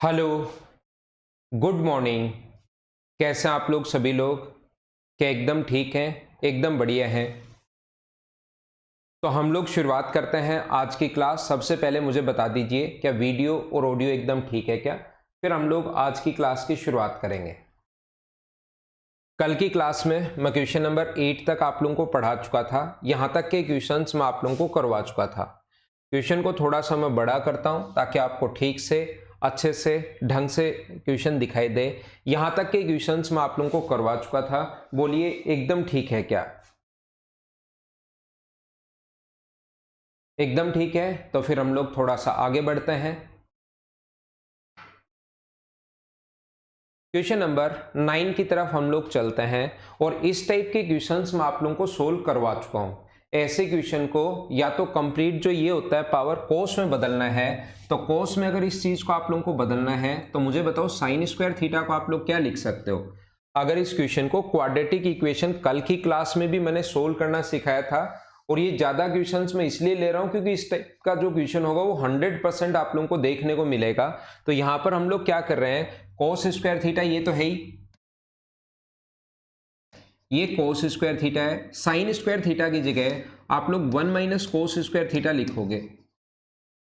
Hello, good morning. कैसे हैं आप लोग सभी लोग? क्या एकदम ठीक हैं? एकदम बढ़िया हैं। तो हम लोग शुरुआत करते हैं आज की क्लास। सबसे पहले मुझे बता दीजिए क्या वीडियो और ऑडियो एकदम ठीक है क्या? फिर हम लोग आज की क्लास की शुरुआत करेंगे। कल की क्लास में मैं क्वेश्चन नंबर 8 तक आप लोगों को पढ़ा चुका था। यहाँ तक के क्वेश्चंस मैं आप लोगों को करवा चुका था। क्वेश्चन को थोड़ा सा मैं बड़ा करता हूँ ताकि आपको ठीक से अच्छे से ढंग से क्वेश्चन दिखाई दे। यहाँ तक के क्वेश्चंस मैं आप लोगों को करवा चुका था। बोलिए एकदम ठीक है क्या? एकदम ठीक है। तो फिर हम लोग थोड़ा सा आगे बढ़ते हैं। क्वेश्चन नंबर 9 की तरफ हम लोग चलते हैं और इस टाइप के क्वेश्चंस मैं आप लोगों को सोल्व करवा चुका हूं। ऐसे क्वेश्चन को या तो कंप्लीट जो ये होता है पावर कोस में बदलना है, तो कोस में अगर इस चीज को आप लोगों को बदलना है तो मुझे बताओ साइन स्क्वायर थीटा को आप लोग क्या लिख सकते हो? अगर इस क्वेश्चन को क्वाड्रेटिक इक्वेशन कल की क्लास में भी मैंने सोल्व करना सिखाया था, और ये ज्यादा क्वेश्चंस मैं इसलिए ले रहा हूं क्योंकि इस टाइप का जो क्वेश्चन होगा वो 100% आप लोगों को देखने को मिलेगा। तो यहां पर हम लोग क्या कर रहे हैं, कोस स्क्वायर थीटा ये तो है ही, ये कोस स्क्वायर थीटा है। साइन स्क्वायर थीटा की जगह आप लोग 1 माइनस कोस स्क्वायर थीटा लिखोगे।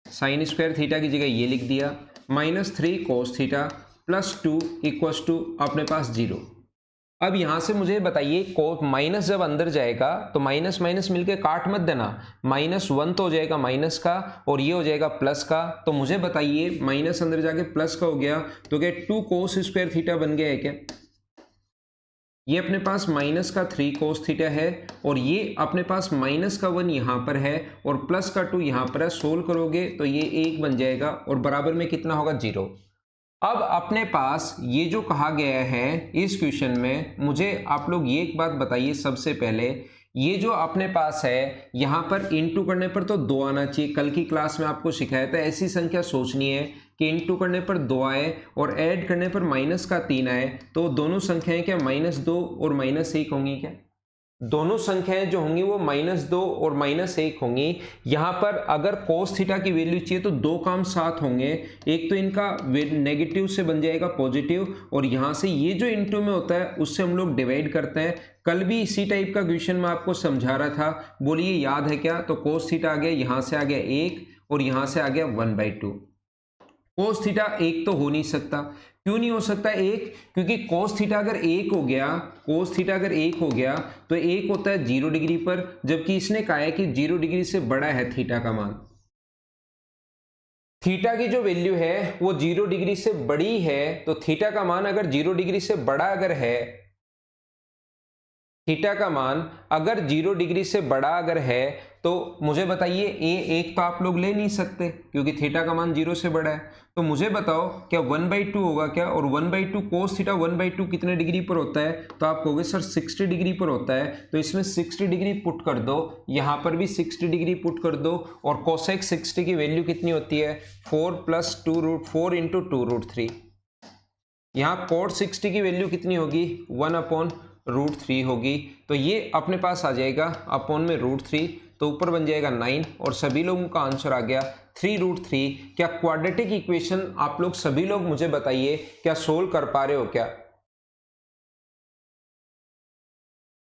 साइन स्क्वायर थीटा की जगह ये लिख दिया, -3 कोस थीटा +2 इक्वस टू अपने पास 0। अब यहां से मुझे बताइए को माइनस जब अंदर जाएगा तो माइनस माइनस मिलके काट मत देना। -1 तो हो जाएगा माइनस का और ये हो जाएगा प्लस का। तो मुझे बताइए माइनस अंदर जाके प्लस का हो गया तो क्या 2 कोस स्क्वायर थीटा बन गया है क्या? ये अपने पास माइनस का 3 कोस थीटा है और ये अपने पास माइनस का 1 यहां पर है और प्लस का 2 यहां पर है। सोल्व करोगे तो ये 1 बन जाएगा और बराबर में कितना होगा 0। अब अपने पास ये जो कहा गया है इस क्वेश्चन में, मुझे आप लोग ये एक बात बताइए सबसे पहले, ये जो अपने पास है यहां पर इनटू करने पर तो 2 आना चाहिए। कल की क्लास में आपको सिखाया था ऐसी संख्या सोचनी है कि इनटू करने पर 2 आए और ऐड करने पर माइनस का 3 आए। तो दोनों संख्याएं क्या -2 और -1 होंगी क्या? दोनों संख्याएं जो होंगी वो -2 और -1 होंगी। यहां पर अगर cos थीटा की वैल्यू चाहिए तो दो काम साथ होंगे। एक तो इनका नेगेटिव से बन जाएगा पॉजिटिव और यहां से ये जो इनटू में होता है उससे हम लोग डिवाइड करते हैं। कल भी इसी टाइप का क्वेश्चन मैं आपको समझा रहा था, बोलिए याद है क्या? तो cos थीटा आ गया, यहां से आ गया 1 और यहां से आ गया 1/2। कोस थीटा 1 तो हो नहीं सकता। क्यों नहीं हो सकता 1? क्योंकि कोस थीटा अगर 1 हो गया, कोस थीटा अगर 1 हो गया तो 1 होता है 0 डिग्री पर, जबकि इसने कहा है कि 0 डिग्री से बड़ा है थीटा का मान। थीटा की जो वैल्यू है वो 0 डिग्री से बड़ी है, तो थीटा का मान अगर 0 डिग्री से बड़ा अगर है, थीटा का मान अगर 0 डिग्री से बड़ा अगर है तो मुझे बताइए एक तो आप लोग ले नहीं सकते क्योंकि थीटा का मान 0 से बड़ा है। तो मुझे बताओ क्या 1/2 होगा क्या? और 1/2 कोस थीटा 1/2 कितने डिग्री पर होता है? तो आप कहोगे सर 60 डिग्री पर होता है। तो इसमें 60 डिग्री पुट कर दो, यहां पर भी 60 डिग्री पुट कर दो और कोसेक 60 की वैल्यू कितनी होती है? 4 + 2√4 × 2√3। यहाँ कोट 60 की वैल्यू कितनी होगी? 1/√3 होगी। तो ये अपने पास आ जाएगा अपॉन में √3, तो ऊपर बन जाएगा 9 और सभी लोगों का आंसर आ गया 3√3। क्या क्वाड्रेटिक इक्वेशन आप लोग सभी लोग मुझे बताइए क्या सोल्व कर पा रहे हो क्या?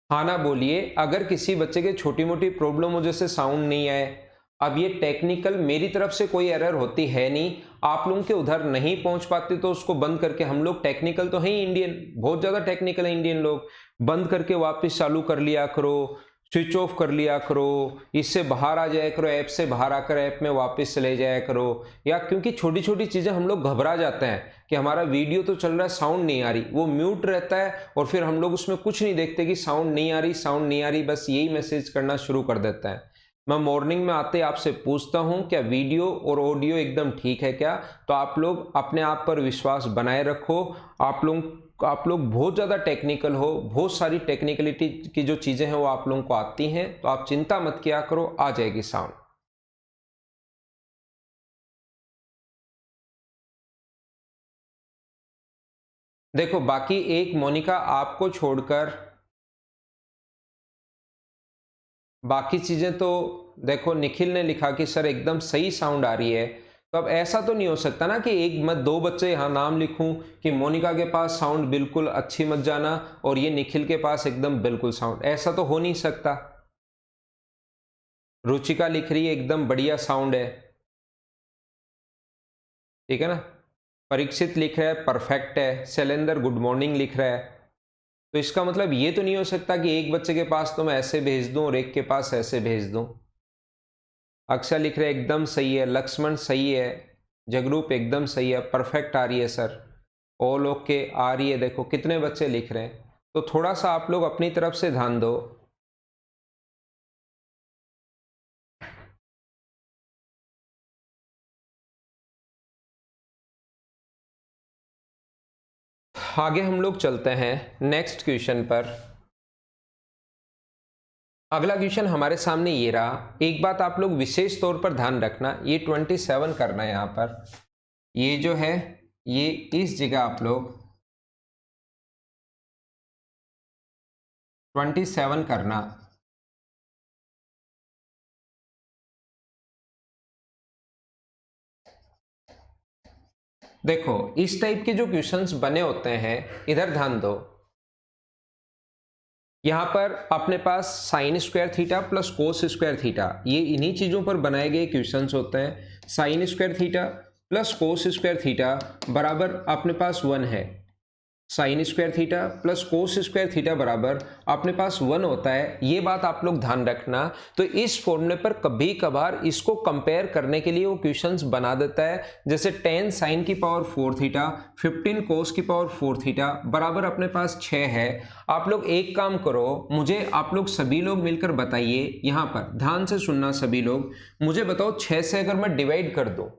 हाँ ना बोलिए। अगर किसी बच्चे के छोटी मोटी प्रॉब्लम हो जैसे साउंड नहीं आए, अब ये टेक्निकल मेरी तरफ से कोई एरर होती है नहीं, आप लोगों के उधर नहीं पहुंच पाते तो उसको बंद करके, हम लोग टेक्निकल तो है ही, इंडियन बहुत ज्यादा टेक्निकल है इंडियन लोग, बंद करके वापस चालू कर लिया करो, स्विच ऑफ कर लिया करो, इससे बाहर आ जाया करो, ऐप से बाहर आकर ऐप में वापस चले जाया करो। या क्योंकि छोटी छोटी चीजें हम लोग घबरा जाते हैं कि हमारा वीडियो तो चल रहा है साउंड नहीं आ रही, वो म्यूट रहता है और फिर हम लोग उसमें कुछ नहीं देखते कि साउंड नहीं आ रही, साउंड नहीं आ रही, बस यही मैसेज करना शुरू कर देता है। मैं मॉर्निंग में आते आपसे पूछता हूं क्या वीडियो और ऑडियो एकदम ठीक है क्या? तो आप लोग अपने आप पर विश्वास बनाए रखो। आप लोग बहुत ज़्यादा टेक्निकल हो, बहुत सारी टेक्निकलिटी की जो चीज़ें हैं वो आप लोगों को आती हैं, तो आप चिंता मत किया करो, आ जाएगी साउंड। देखो बाकी एक मोनिका आपको छोड़कर बाकी चीज़ें तो, देखो निखिल ने लिखा कि सर एकदम सही साउंड आ रही है। तो अब ऐसा तो नहीं हो सकता ना कि एक मत दो बच्चे यहाँ नाम लिखूं कि मोनिका के पास साउंड बिल्कुल अच्छी मत जाना और ये निखिल के पास एकदम बिल्कुल साउंड, ऐसा तो हो नहीं सकता। रुचिका लिख रही है एकदम बढ़िया साउंड है, ठीक है ना। परीक्षित लिख रहा है परफेक्ट है, शैलेंद्र गुड मॉर्निंग लिख रहा है। तो इसका मतलब ये तो नहीं हो सकता कि एक बच्चे के पास तो मैं ऐसे भेज दूं और एक के पास ऐसे भेज दूं। अक्षय लिख रहे एकदम सही है, लक्ष्मण सही है, जगरूप एकदम सही है, परफेक्ट आ रही है सर, ऑल ओके आ रही है। देखो कितने बच्चे लिख रहे हैं, तो थोड़ा सा आप लोग अपनी तरफ से ध्यान दो। आगे हम लोग चलते हैं नेक्स्ट क्वेश्चन पर। अगला क्वेश्चन हमारे सामने ये रहा। एक बात आप लोग विशेष तौर पर ध्यान रखना, ये 27 करना है यहाँ पर, ये जो है ये इस जगह आप लोग 27 करना। देखो इस टाइप के जो क्वेश्चंस बने होते हैं, इधर ध्यान दो। यहां पर अपने पास sine square theta plus cos square theta, ये इन्हीं चीजों पर बनाए गए क्वेश्चंस होते हैं। Sine square theta plus cos square theta बराबर अपने पास 1 है। Sine square theta plus cos square theta बराबर अपने पास 1 होता है, ये बात आप लोग ध्यान रखना। तो इस फॉर्मूले पर कभी कभार इसको कंपेयर करने के लिए वो क्वेश्चंस बना देता है, जैसे 10 साइन की पावर 4 थीटा 15 कोस की पावर 4 थीटा बराबर अपने पास 6 है। आप लोग एक काम करो, मुझे आप लोग सभी लोग मिलकर बताइए, यहां पर ध्यान से सुनना सभी लोग, मुझे बताओ 6 से अगर मैं डिवाइड कर दूं,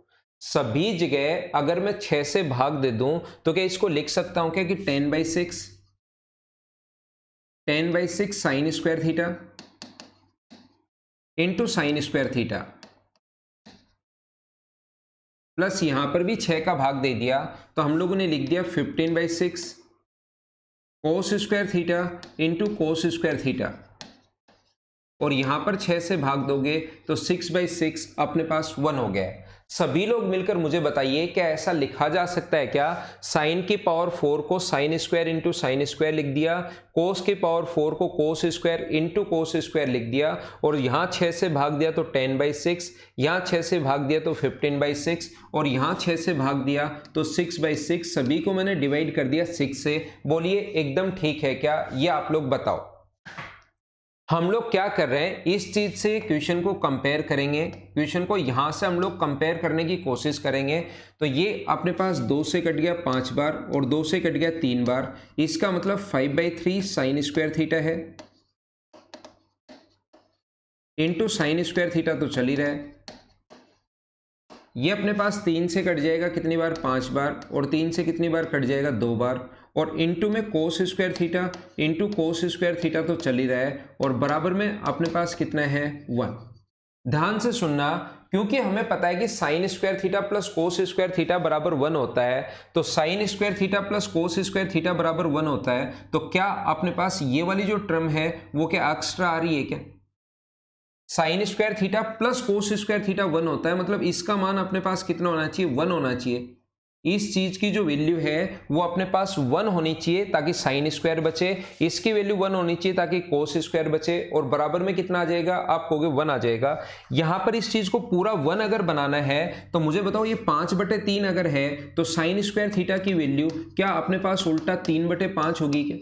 सभी जगह अगर मैं 6 से भाग दे दूं, तो क्या इसको लिख सकता हूं क्या कि 10/6 sign square theta into sine square theta, plus यहां पर भी 6 का भाग दे दिया, तो हम लोगों ने लिख दिया 15/6 कोस square theta into cos square theta, और यहां पर 6 से भाग दोगे तो 6/6 अपने पास 1 हो गया है। सभी लोग मिलकर मुझे बताइए, क्या ऐसा लिखा जा सकता है क्या, साइन की पावर 4 को sine square into sine square लिख दिया, कोस की पावर 4 को cos square into cos square लिख दिया, और यहां 6 से भाग दिया तो 10/6, यहां 6 से भाग दिया तो 15/6, और यहां 6 से भाग दिया तो 6/6, सभी को मैंने डिवाइड कर दिया 6 से। बोलिए एकदम ठीक है क्या, ये आप लोग बताओ। हम लोग क्या कर रहे हैं, इस चीज से क्वेश्चन को कंपेयर करेंगे, क्वेश्चन को यहां से हम लोग कंपेयर करने की कोशिश करेंगे। तो ये अपने पास 2 से कट गया 5 बार और 2 से कट गया 3 बार, इसका मतलब 5/3 साइन स्क्वायर थीटा है इंटू साइन स्क्वायर थीटा, तो चल ही रहा है। ये अपने पास 3 से कट जाएगा कितनी बार, 5 बार, और 3 से कितनी बार कट जाएगा, 2 बार, और इंटू में कोस square theta into cos square theta तो चल ही रहा है, और बराबर में अपने पास कितना है 1। ध्यान से सुनना, क्योंकि हमें पता है कि sign square theta plus cos square theta बराबर 1 होता है, तो sign square theta plus cos square theta बराबर 1 होता है, तो क्या अपने पास ये वाली जो टर्म है वो क्या एक्स्ट्रा आ रही है क्या, sign square theta plus cos square theta 1 होता है, मतलब इसका मान अपने पास कितना होना चाहिए, 1 होना चाहिए। इस चीज की जो वैल्यू है वो अपने पास 1 होनी चाहिए ताकि साइन स्क्वायर बचे, इसकी वैल्यू 1 होनी चाहिए ताकि कोस स्क्वायर बचे, और बराबर में कितना आ जाएगा, आप कहोगे 1 आ जाएगा। यहां पर इस चीज को पूरा 1 अगर बनाना है तो मुझे बताओ, ये 5/3 अगर है तो साइन स्क्वायर थीटा की वैल्यू क्या अपने पास उल्टा 3/5 होगी क्या,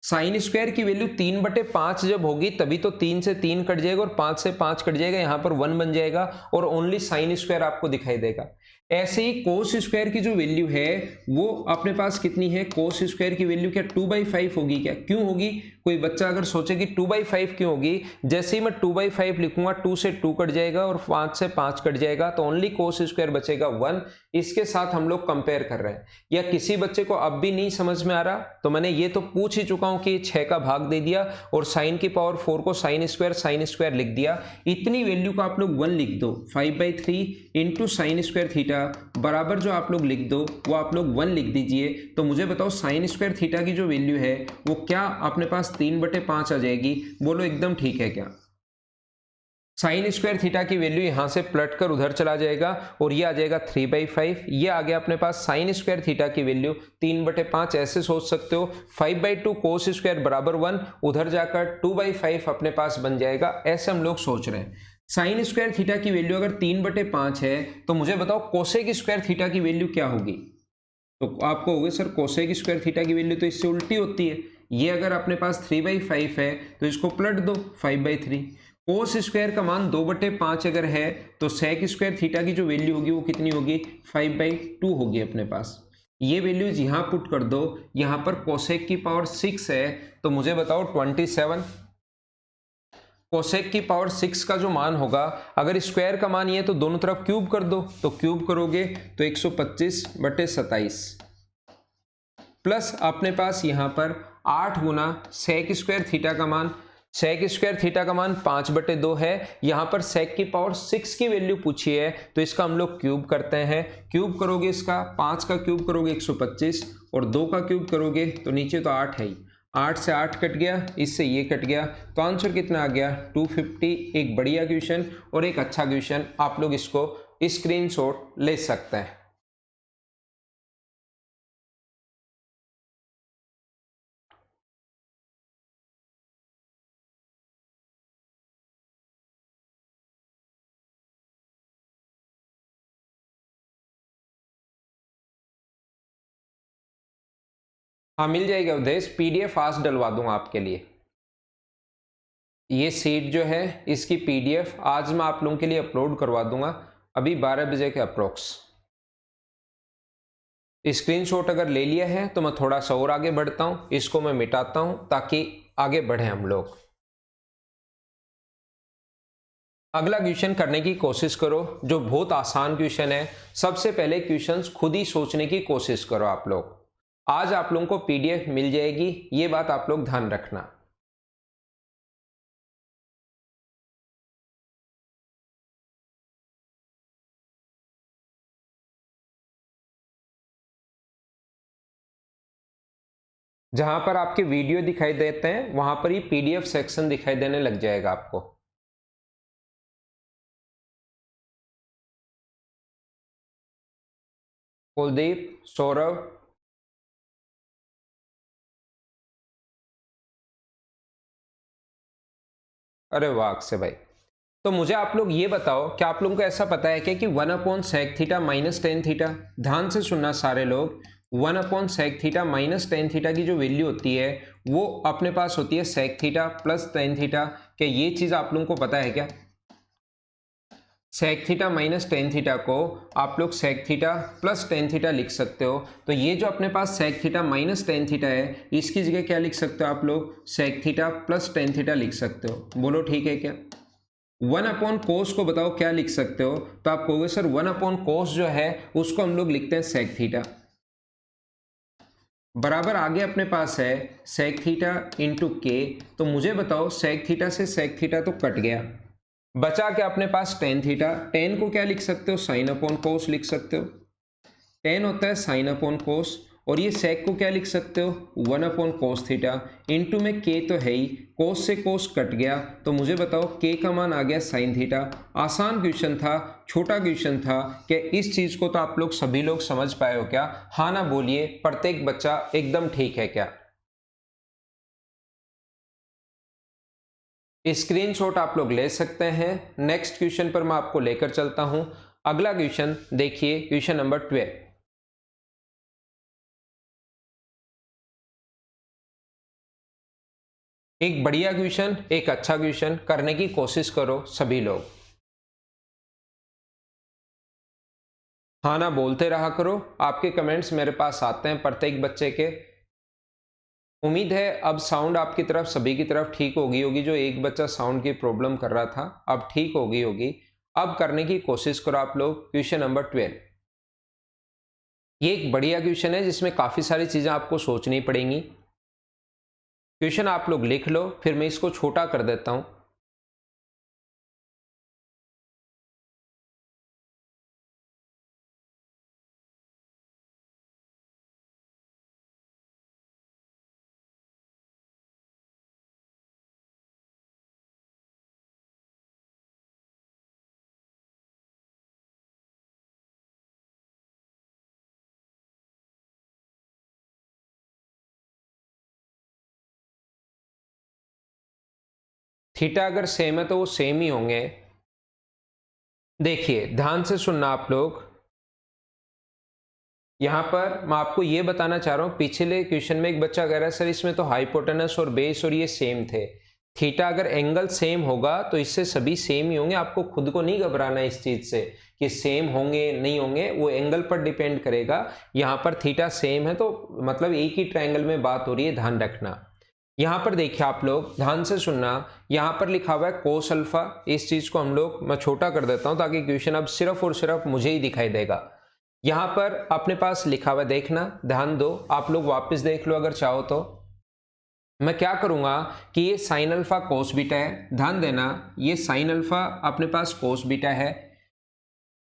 साइन स्क्वायर की वैल्यू 3/5 जब होगी तभी तो 3 से 3 कट जाएगा और 5 से 5 कट जाएगा, यहां पर 1 बन जाएगा और ओनली साइन स्क्वायर आपको दिखाई देगा। ऐसे ही कोस स्क्वायर की जो वैल्यू है वो अपने पास कितनी है, कोस स्क्वायर की वैल्यू क्या 2/5 होगी क्या, क्यों होगी, कोई बच्चा अगर सोचे कि 2/5 क्यों होगी, जैसे ही मैं 2/5 लिखूंगा 2 से 2 कट जाएगा और 5 से 5 कट जाएगा, तो ओनली कोस स्क्वायर बचेगा 1। इसके साथ हम लोग कंपेयर कर रहे हैं। या किसी बच्चे को अब भी नहीं समझ में आ रहा, तो मैंने ये तो पूछ ही चुका हूं कि 6 का भाग दे दिया और साइन की पावर 4 को साइन स्क्वायर लिख दिया, इतनी वैल्यू को आप लोग 1 लिख दो, 5/3 इंटू साइन स्क्वायर थीटा बराबर जो आप लोग लिख दो वो आप लोग 1 लिख दीजिए। तो मुझे बताओ साइन स्क्वायर थीटा की जो वैल्यू है वो क्या अपने पास 3/5 आ जाएगी, बोलो एकदम ठीक है क्या। साइन स्क्वायर थीटा की वैल्यू यहां से पलट कर उधर चला जाएगा और ये आ जाएगा 3/5। ये आ गया अपने पास साइन स्क्वायर थीटा की वैल्यू 3/5। ऐसे सोच सकते हो 5/2 कोस स्क्वायर बराबर 1, उधर जाकर 2/5 अपने पास बन जाएगा। ऐसे हम लोग सोच रहे हैं। साइन स्क्वायर थीटा की वैल्यू अगर 3/5 है तो मुझे बताओ कोसेक स्क्वायर थीटा की वैल्यू क्या होगी। तो आपको होगा सर कोसेक स्क्वायर थीटा की वैल्यू तो इससे उल्टी होती है। ये अगर अपने पास 3/5 है तो इसको पलट दो 5/3। कोस स्क्वायर का मान 2/5 अगर है तो सेक स्क्वायर थीटा की जो वैल्यू होगी वो कितनी होगी, 5/2 होगी अपने पास। ये वैल्यूज यहाँ पुट कर दो। यहाँ पर कोसेक की पावर 6 है तो मुझे बताओ 27। कोसेक की पावर 6 का जो मान होगा, अगर स्क्वायर का मान ये तो दोनों तरफ क्यूब कर दो, तो क्यूब करोगे तो 125/27 प्लस अपने पास यहाँ पर 8 गुना सेक स्क्वायर थीटा का मान। सेक स्क्वायर थीटा का मान 5/2 है। यहाँ पर सेक की पावर 6 की वैल्यू पूछी है तो इसका हम लोग क्यूब करते हैं। क्यूब करोगे इसका 5 का क्यूब करोगे 125 और 2 का क्यूब करोगे तो नीचे तो 8 है ही, 8 से 8 कट गया, इससे ये कट गया, तो आंसर कितना आ गया 250। एक बढ़िया क्वेश्चन और एक अच्छा क्वेश्चन, आप लोग इसको स्क्रीनशॉट ले सकते हैं। हाँ मिल जाएगा उदेश, पीडीएफ आज डलवा दूंगा आपके लिए। ये सीट जो है इसकी पीडीएफ आज मैं आप लोगों के लिए अपलोड करवा दूंगा, अभी 12 बजे के अप्रोक्स। स्क्रीनशॉट अगर ले लिया है तो मैं थोड़ा सा और आगे बढ़ता हूं, इसको मैं मिटाता हूं ताकि आगे बढ़े हम लोग। अगला क्वेश्चन करने की कोशिश करो, जो बहुत आसान क्वेश्चन है। सबसे पहले क्वेश्चंस खुद ही सोचने की कोशिश करो आप लोग। आज आप लोगों को पीडीएफ मिल जाएगी, ये बात आप लोग ध्यान रखना। जहां पर आपके वीडियो दिखाई देते हैं वहां पर ही पीडीएफ सेक्शन दिखाई देने लग जाएगा आपको। कुलदीप, सौरभ, अरे वाह से भाई। तो मुझे आप लोग ये बताओ, क्या आप लोगों को ऐसा पता है क्या कि 1/sec θ माइनस टेन थीटा, ध्यान से सुनना सारे लोग, 1/sec θ माइनस टेन थीटा की जो वैल्यू होती है वो अपने पास होती है sec θ प्लस टेन थीटा। क्या ये चीज आप लोगों को पता है क्या? sec θ माइनस टेन थीटा को आप लोग sec θ प्लस टेन थीटा लिख सकते हो। तो ये जो अपने पास sec θ माइनस टेन थीटा है इसकी जगह क्या लिख सकते हो आप लोग, sec θ प्लस टेन थीटा लिख सकते हो। बोलो ठीक है क्या? 1/cos को बताओ क्या लिख सकते हो, तो आप कहोगे सर 1/cos जो है उसको हम लोग लिखते हैं sec θ। बराबर आगे अपने पास है sec θ इंटू के। तो मुझे बताओ sec θ से sec θ तो कट गया, बचा क्या अपने पास टेन थीटा। टेन को क्या लिख सकते हो, साइन अपॉन कोस लिख सकते हो। टेन होता है साइन अपॉन कोस, और ये सेक को क्या लिख सकते हो, 1/cos थीटा। इंटू में के तो है ही, कोस से कोस कट गया, तो मुझे बताओ के का मान आ गया साइन थीटा। आसान क्वेश्चन था, छोटा क्वेश्चन था। क्या इस चीज को तो आप लोग सभी लोग समझ पाए हो क्या? हाँ ना बोलिए, प्रत्येक बच्चा एकदम ठीक है क्या? स्क्रीनशॉट आप लोग ले सकते हैं। नेक्स्ट क्वेश्चन पर मैं आपको लेकर चलता हूं। अगला क्वेश्चन देखिए, क्वेश्चन नंबर 12। एक बढ़िया क्वेश्चन, एक अच्छा क्वेश्चन, करने की कोशिश करो सभी लोग। हाँ ना बोलते रहा करो, आपके कमेंट्स मेरे पास आते हैं प्रत्येक बच्चे के। उम्मीद है अब साउंड आपकी तरफ सभी की तरफ ठीक हो गई होगी। जो एक बच्चा साउंड की प्रॉब्लम कर रहा था अब ठीक हो गई होगी। अब करने की कोशिश करो आप लोग क्वेश्चन नंबर 12। ये एक बढ़िया क्वेश्चन है जिसमें काफी सारी चीजें आपको सोचनी पड़ेंगी। क्वेश्चन आप लोग लिख लो, फिर मैं इसको छोटा कर देता हूं। थीटा अगर सेम है तो वो सेम ही होंगे। देखिए ध्यान से सुनना आप लोग, यहां पर मैं आपको ये बताना चाह रहा हूं, पिछले क्वेश्चन में एक बच्चा कह रहा है सर इसमें तो हाइपोटेनस और बेस और ये सेम थे। थीटा अगर एंगल सेम होगा तो इससे सभी सेम ही होंगे, आपको खुद को नहीं घबराना इस चीज से कि सेम होंगे नहीं होंगे, वो एंगल पर डिपेंड करेगा। यहां पर थीटा सेम है तो मतलब एक ही ट्रायंगल में बात हो रही है, ध्यान रखना। यहां पर देखिए आप लोग ध्यान से सुनना, यहां पर लिखा हुआ है कोस अल्फा, इस चीज को हम लोग मैं छोटा कर देता हूं ताकि क्वेश्चन अब सिर्फ और सिर्फ मुझे ही दिखाई देगा। यहां पर अपने पास लिखा हुआ, देखना ध्यान दो, आप लोग वापस देख लो अगर चाहो तो। मैं क्या करूंगा कि ये साइन अल्फा कोस बीटा है, ध्यान देना ये साइन अल्फा अपने पास कोस बीटा है,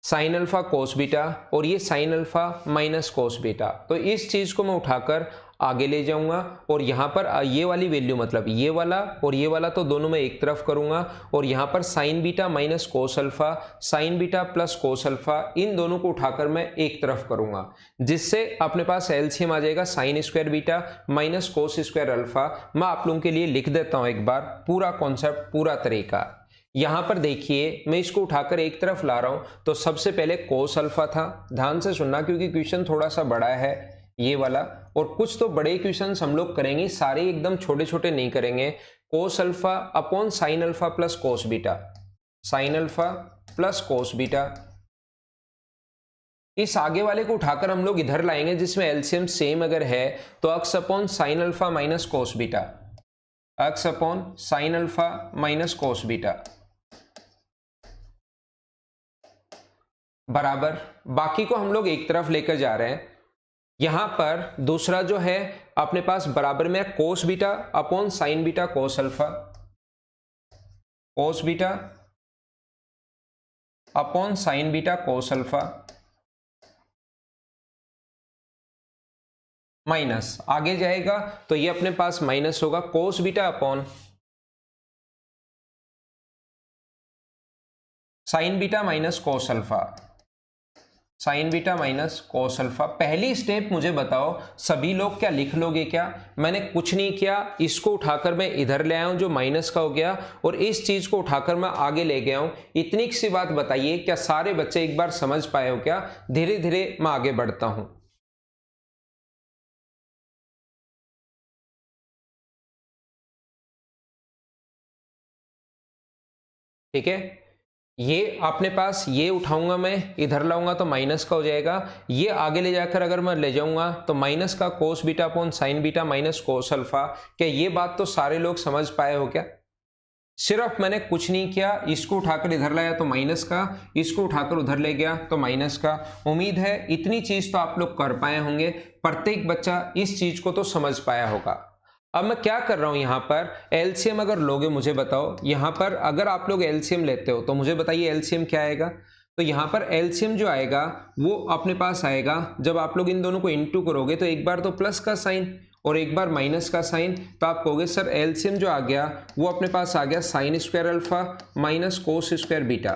साइन अल्फा कोस बीटा, और ये sign alpha minus cos beta. तो इस चीज को मैं उठाकर आगे ले जाऊंगा और यहां पर ये वाली वैल्यू मतलब ये वाला और ये वाला तो दोनों में एक तरफ करूंगा, और यहां पर sine beta minus cos alpha, sine beta plus cos alpha, इन दोनों को उठाकर मैं एक तरफ करूंगा, जिससे अपने पास एलसीएम आ जाएगा sign square beta minus cos square alpha. मैं आप लोगों के लिए लिख देता हूं एक बार पूरा कॉन्सेप्ट, पूरा तरीका। यहां पर देखिए मैं इसको उठाकर एक तरफ ला रहा हूं, तो सबसे पहले कोस अल्फा था, ध्यान से सुनना क्योंकि क्वेश्चन थोड़ा सा बड़ा है ये वाला, और कुछ तो बड़े क्वेश्चंस हम लोग करेंगे, सारे एकदम छोटे छोटे नहीं करेंगे। Cos alpha upon sine alpha plus cos beta, sine alpha plus cos beta, इस आगे वाले को उठाकर हम लोग इधर लाएंगे जिसमें एलसीएम सेम अगर है तो x upon sine alpha minus cos beta, x upon sine alpha minus cos beta बराबर, बाकी को हम लोग एक तरफ लेकर जा रहे हैं। यहां पर दूसरा जो है अपने पास बराबर में cos beta upon sine beta कोस alpha, cos beta upon sine beta कोस अल्फा, माइनस आगे जाएगा तो ये अपने पास माइनस होगा cos beta upon sine beta minus cos alpha, sine beta minus cos alpha. पहली स्टेप मुझे बताओ सभी लोग क्या लिख लोगे क्या? मैंने कुछ नहीं किया, इसको उठाकर मैं इधर ले आया हूं जो माइनस का हो गया, और इस चीज को उठाकर मैं आगे ले गया हूं। इतनी सी बात बताइए क्या सारे बच्चे एक बार समझ पाए हो क्या? धीरे धीरे मैं आगे बढ़ता हूं। ठीक है, ये अपने पास ये उठाऊंगा मैं इधर लाऊंगा तो माइनस का हो जाएगा, ये आगे ले जाकर अगर मैं ले जाऊंगा तो माइनस का cos beta upon sine beta minus cos alpha. क्या ये बात तो सारे लोग समझ पाए हो क्या? सिर्फ मैंने कुछ नहीं किया, इसको उठाकर इधर लाया तो माइनस का, इसको उठाकर उधर ले गया तो माइनस का। उम्मीद है इतनी चीज तो आप लोग कर पाए होंगे, प्रत्येक बच्चा इस चीज को तो समझ पाया होगा। अब मैं क्या कर रहा हूं यहां पर एलसीएम अगर लोगे मुझे बताओ, यहां पर अगर आप लोग एलसीएम लेते हो तो मुझे बताइए एलसीएम क्या आएगा? तो यहां पर एलसीएम जो आएगा वो अपने पास आएगा, जब आप लोग इन दोनों को इनटू करोगे तो एक बार तो प्लस का साइन और एक बार माइनस का साइन, तो आप कहोगे सर एलसीएम जो आ गया वो अपने पास आ गया sine square alpha minus cos square beta.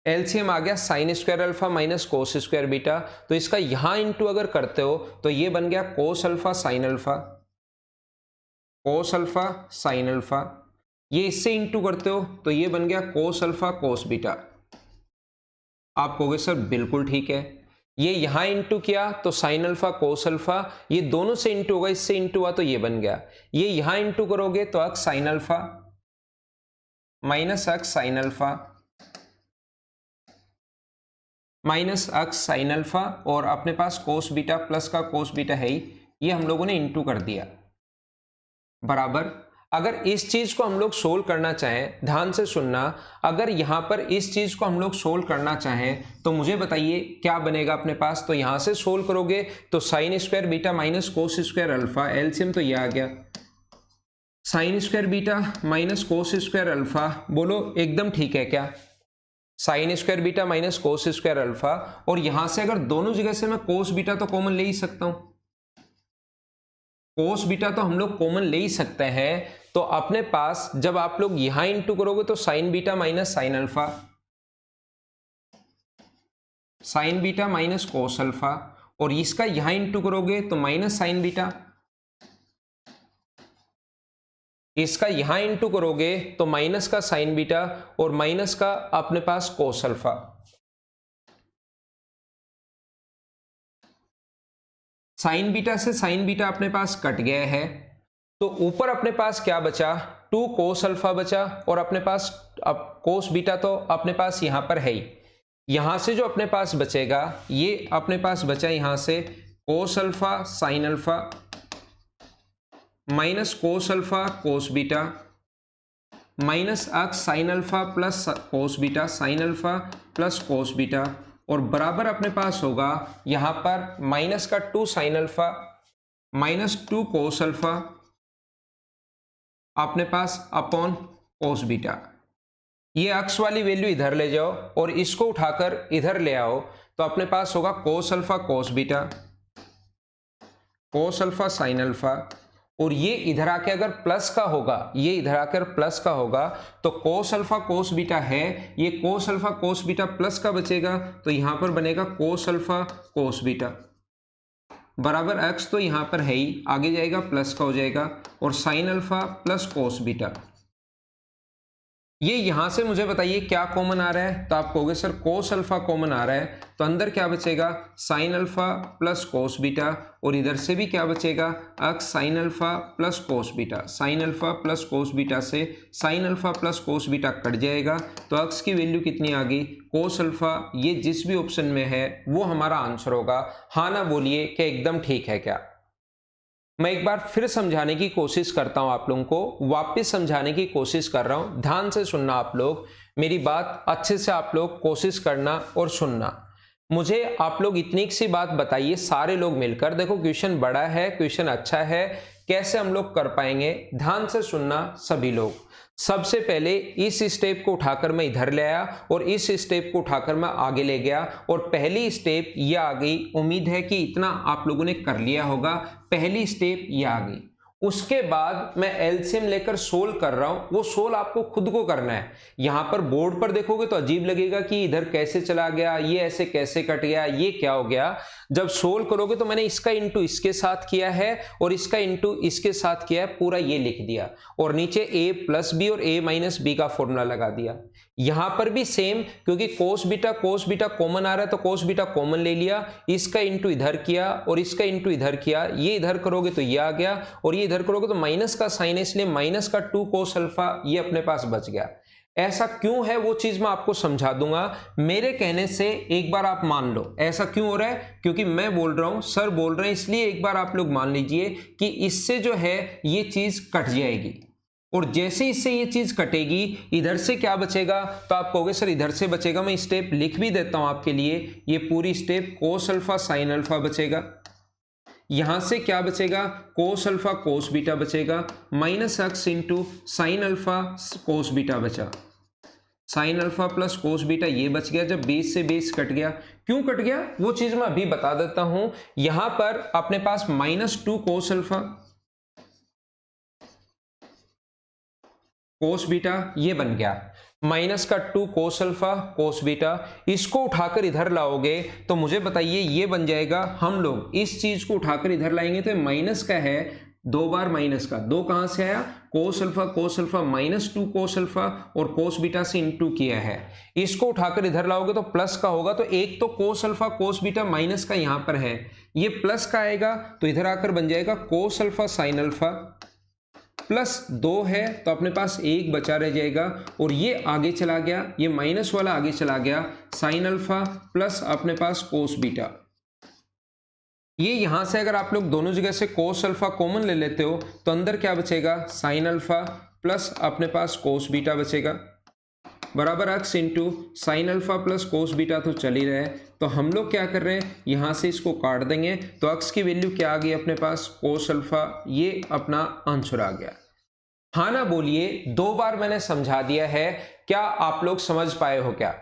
LCM आ गया sine square alpha minus cos square beta, तो इसका यहां इंटू अगर करते हो तो ये बन गया कोस अल्फा साइन अल्फा, कोस अल्फा साइन अल्फा। ये इससे इंटू करते हो तो ये बन गया कोस अल्फा कोस बीटा। आप कहोगे सर बिल्कुल ठीक है, ये यहां इंटू किया तो साइन अल्फा कोस अल्फा, ये दोनों से इंटू होगा, इससे इंटू हुआ तो ये बन गया। ये यहां इंटू करोगे तो अक्स sine alpha minus x sine alpha minus x sine alpha, और अपने पास कोस बीटा प्लस का कोस बीटा है ही, ये हम लोगों ने इंटू कर दिया बराबर। अगर इस चीज को हम लोग सोल्व करना चाहें, ध्यान से सुनना, अगर यहां पर इस चीज को हम लोग सोल्व करना चाहें तो मुझे बताइए क्या बनेगा अपने पास? तो यहां से सोल्व करोगे तो sign square beta minus cos square alpha, LCM तो ये आ गया sine square beta minus cos square alpha. बोलो एकदम ठीक है क्या? Sign square beta minus cos square alpha, और यहां से अगर दोनों जगह से मैं कोस बीटा तो कॉमन ले ही सकता हूं, कोस बीटा तो हम लोग कॉमन ले ही सकते हैं। तो अपने पास जब आप लोग यहां इंटू करोगे तो sign beta minus sine alpha, sine beta minus cos alpha, और इसका यहां इंटू करोगे तो माइनस साइन बीटा इसका यहां इंटू करोगे तो माइनस का साइन बीटा और माइनस का अपने पास कोस अल्फा। साइन बीटा से साइन बीटा अपने पास कट गया है, तो ऊपर अपने पास क्या बचा, 2 कोस अल्फा बचा, और अपने पास अब कोस बीटा तो अपने पास यहां पर है ही। यहां से जो अपने पास बचेगा, ये अपने पास बचा यहां से cos alpha sine alpha minus cos alpha cos beta minus x sine alpha plus cos beta sine alpha plus cos beta, और बराबर अपने पास होगा यहां पर माइनस का 2 sign alpha minus 2 cos alpha अपने पास अपॉन कोस बीटा। ये अक्स वाली वैल्यू इधर ले जाओ और इसको उठाकर इधर ले आओ, तो अपने पास होगा कोस अल्फा कोस बीटा कोस अल्फा साइन अल्फा, और ये इधर आके अगर प्लस का होगा, ये इधर आकर प्लस का होगा, तो कोस अल्फा कोस बीटा है, ये कोस अल्फा कोस बीटा प्लस का बचेगा, तो यहां पर बनेगा कोस अल्फा कोस बीटा बराबर एक्स, तो यहां पर है ही, आगे जाएगा प्लस का हो जाएगा, और sign alpha plus cos beta. ये यहां से मुझे बताइए क्या कॉमन आ रहा है, तो आप कहोगे सर कोस अल्फा कॉमन आ रहा है, तो अंदर क्या बचेगा sine alpha plus cos beta, और इधर से भी क्या बचेगा x sine alpha plus cos beta. Sine alpha plus cos beta से sine alpha plus cos beta cut जाएगा, तो अक्स की वैल्यू कितनी आ गई कोस अल्फा। ये जिस भी ऑप्शन में है वो हमारा आंसर होगा। हाँ ना बोलिए कि एकदम ठीक है क्या। मैं एक बार फिर समझाने की कोशिश करता हूं, आप लोगों को वापस समझाने की कोशिश कर रहा हूं, ध्यान से सुनना आप लोग, मेरी बात अच्छे से आप लोग कोशिश करना और सुनना। मुझे आप लोग इतनी सी बात बताइए सारे लोग मिलकर, देखो क्वेश्चन बड़ा है, क्वेश्चन अच्छा है, कैसे हम लोग कर पाएंगे, ध्यान से सुनना सभी लोग। सबसे पहले इस स्टेप को उठाकर मैं इधर ले आया और इस स्टेप को उठाकर मैं आगे ले गया, और पहली स्टेप ये आ गई। उम्मीद है कि इतना आप लोगों ने कर लिया होगा, पहली स्टेप ये आ गई। उसके बाद मैं एलसीएम लेकर सोल्व कर रहा हूं, वो सोल्व आपको खुद को करना है। यहां पर बोर्ड पर देखोगे तो अजीब लगेगा कि इधर कैसे चला गया, ये ऐसे कैसे कट गया, ये क्या हो गया। जब सोल्व करोगे तो मैंने इसका इंटू इसके साथ किया है और इसका इंटू इसके साथ किया है, पूरा ये लिख दिया, और नीचे a प्लस बी और a माइनस बी का फॉर्मूला लगा दिया। यहां पर भी सेम, क्योंकि कोस बीटा कॉमन आ रहा है तो कोस बीटा कॉमन ले लिया, इसका इंटू इधर किया और इसका इंटू इधर किया, ये इधर करोगे तो ये आ गया, और ये इधर करोगे तो माइनस का साइन है, इसलिए माइनस का 2 कोस अल्फा ये अपने पास बच गया। ऐसा क्यों है वो चीज मैं आपको समझा दूंगा, मेरे कहने से एक बार आप मान लो ऐसा क्यों हो रहा है, क्योंकि मैं बोल रहा हूं, सर बोल रहे हैं, इसलिए एक बार आप लोग मान लीजिए कि इससे जो है ये चीज कट जाएगी, और जैसे इससे ये चीज कटेगी इधर से क्या बचेगा, तो आप कहोगे सर इधर से बचेगा, मैं स्टेप लिख भी देता हूं आपके लिए, ये पूरी step cos alpha sine alpha बचेगा। यहां से क्या बचेगा कोस अल्फा कोस बीटा बचेगा, minus x into sine alpha cos beta बचा, sine alpha plus cos beta ये बच गया। जब बेस से बेस कट गया, क्यों कट गया वो चीज मैं अभी बता देता हूं। यहां पर अपने पास -2 कोस अल्फा कोस बीटा ये बन गया, माइनस का 2 कोस अल्फा कोस बीटा, इसको उठाकर इधर लाओगे तो मुझे बताइए ये बन जाएगा। हम लोग इस चीज को उठाकर इधर लाएंगे तो माइनस का है, 2 बार माइनस का, 2 कहां से आया कोस अल्फा -2 कोस अल्फा और कोस बीटा से इंटू किया है। इसको उठाकर इधर लाओगे तो प्लस का होगा, तो एक तो कोस अल्फा कोस बीटा माइनस का यहां पर है, ये प्लस का आएगा तो इधर आकर बन जाएगा कोस अल्फा साइन अल्फा प्लस 2 है, तो अपने पास 1 बचा रह जाएगा, और ये आगे चला गया, ये माइनस वाला आगे चला गया, साइन अल्फा प्लस अपने पास कोस बीटा। ये यहां से अगर आप लोग दोनों जगह से कोस अल्फा कॉमन ले लेते हो तो अंदर क्या बचेगा साइन अल्फा प्लस अपने पास कोस बीटा बचेगा, बराबर x into sine alpha plus cos beta तो चल ही रहा है। तो हम लोग क्या कर रहे हैं, यहां से इसको काट देंगे, तो एक्स की वैल्यू क्या आ गई अपने पास कोस अल्फा, ये अपना आंसर आ गया। हाँ ना बोलिए, 2 बार मैंने समझा दिया है, क्या आप लोग समझ पाए हो क्या।